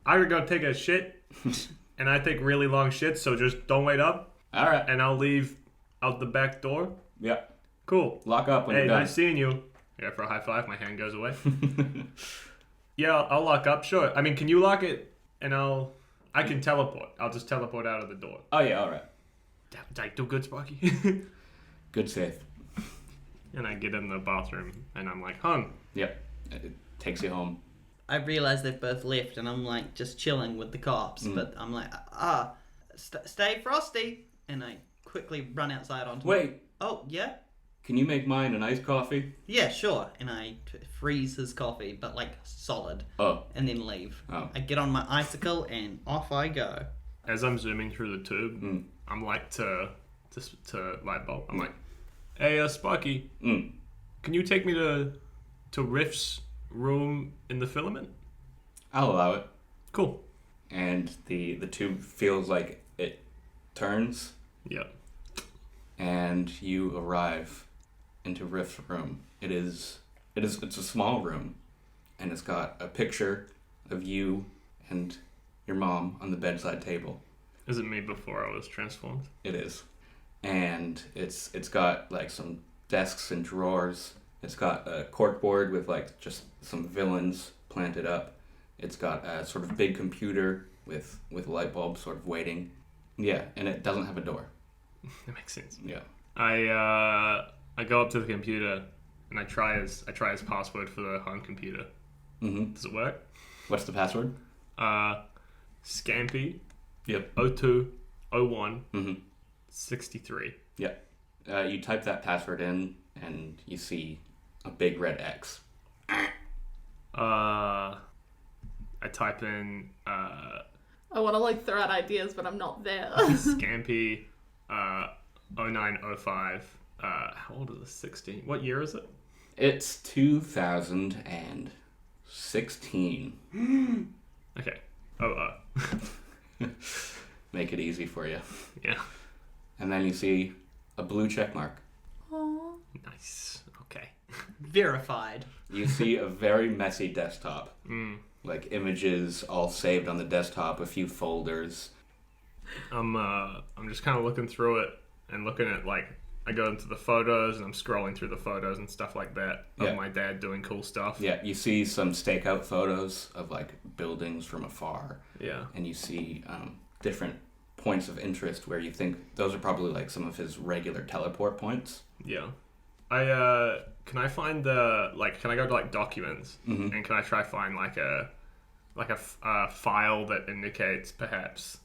I gotta go take a shit, and I take really long shits, so just don't wait up, Alright. and I'll leave out the back door. Yep. Cool. Lock up when Hey, you're done. nice seeing you. Yeah, for a high five, my hand goes away. Yeah, I'll lock up. Sure. I mean, can you lock it? And I can teleport. I'll just teleport out of the door. Oh yeah, alright. Did I do good, Sparky? Good save. And I get in the bathroom, and I'm like, hung. Yep. It takes you home. I realise they've both left, and I'm like just chilling with the cops. But I'm like, stay frosty, and I quickly run outside onto. Wait, Oh yeah, can you make mine an iced coffee? yeah, sure. And I freeze his coffee, but like solid, Oh. and then leave. Oh. I get on my icicle and off I go. As I'm zooming through the tube, I'm like to light bulb. I'm like, hey, Sparky, can you take me to Riff's room in the filament? I'll allow it. Cool. And the tube feels like it turns, Yep. and you arrive into Riff's room. It's a small room, and it's got a picture of you and your mom on the bedside table. Is it me before I was transformed? It is. And it's got like some desks and drawers. It's got a corkboard with like just some villains planted up. It's got a sort of big computer with a light bulb sort of waiting. Yeah, and it doesn't have a door. That makes sense. Yeah. I go up to the computer and I try his password for the home computer. Mm-hmm. Does it work? What's the password? Scampy. Yep. 0201 Mm-hmm. 63. Yep. You type that password in, and you see a big red X. I type in I want to like throw out ideas, but I'm not there. Scampy 0905. How old is this? 16. What year is it? It's 2016. Okay. Make it easy for you. Yeah. And then you see a blue check mark. Aww. Nice. Okay. Verified. You see a very messy desktop. Like images all saved on the desktop, a few folders. I'm just kind of looking through it and looking at like I go into the photos and I'm scrolling through the photos and stuff like that of my dad doing cool stuff. Yeah, you see some stakeout photos of like buildings from afar. Yeah. And you see different points of interest where you think those are probably like some of his regular teleport points. Yeah. Can I find can I go to like documents and can I try find like a file that indicates perhaps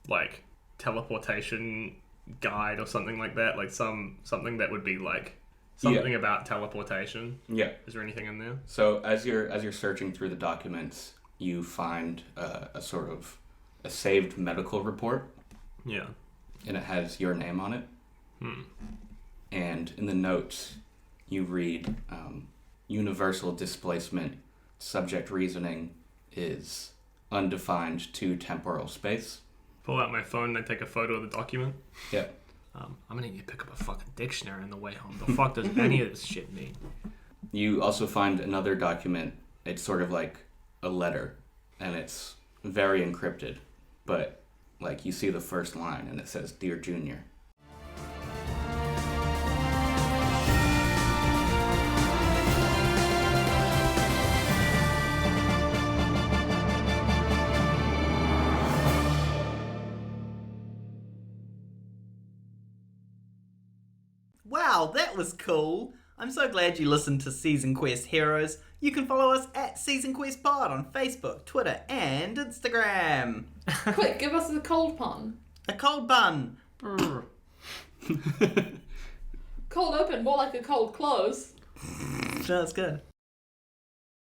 like teleportation guide or something like that, like something that would be like something about teleportation. Yeah. Is there anything in there? So as you're searching through the documents, you find a sort of a saved medical report. Yeah. And it has your name on it. And in the notes, you read universal displacement subject reasoning is undefined to temporal space. Pull out my phone and I take a photo of the document. Yeah. I'm gonna need to pick up a fucking dictionary on the way home. The fuck does any of this shit mean? You also find another document. It's sort of like a letter, and it's very encrypted. But like you see the first line, and it says, "Dear Junior." Wow, that was cool. I'm so glad you listened to Season Quest Heroes. You can follow us at Season Quest Pod on Facebook, Twitter, and Instagram. Quick, give us a cold pun. A cold bun. Cold open, more like a cold close. That's good.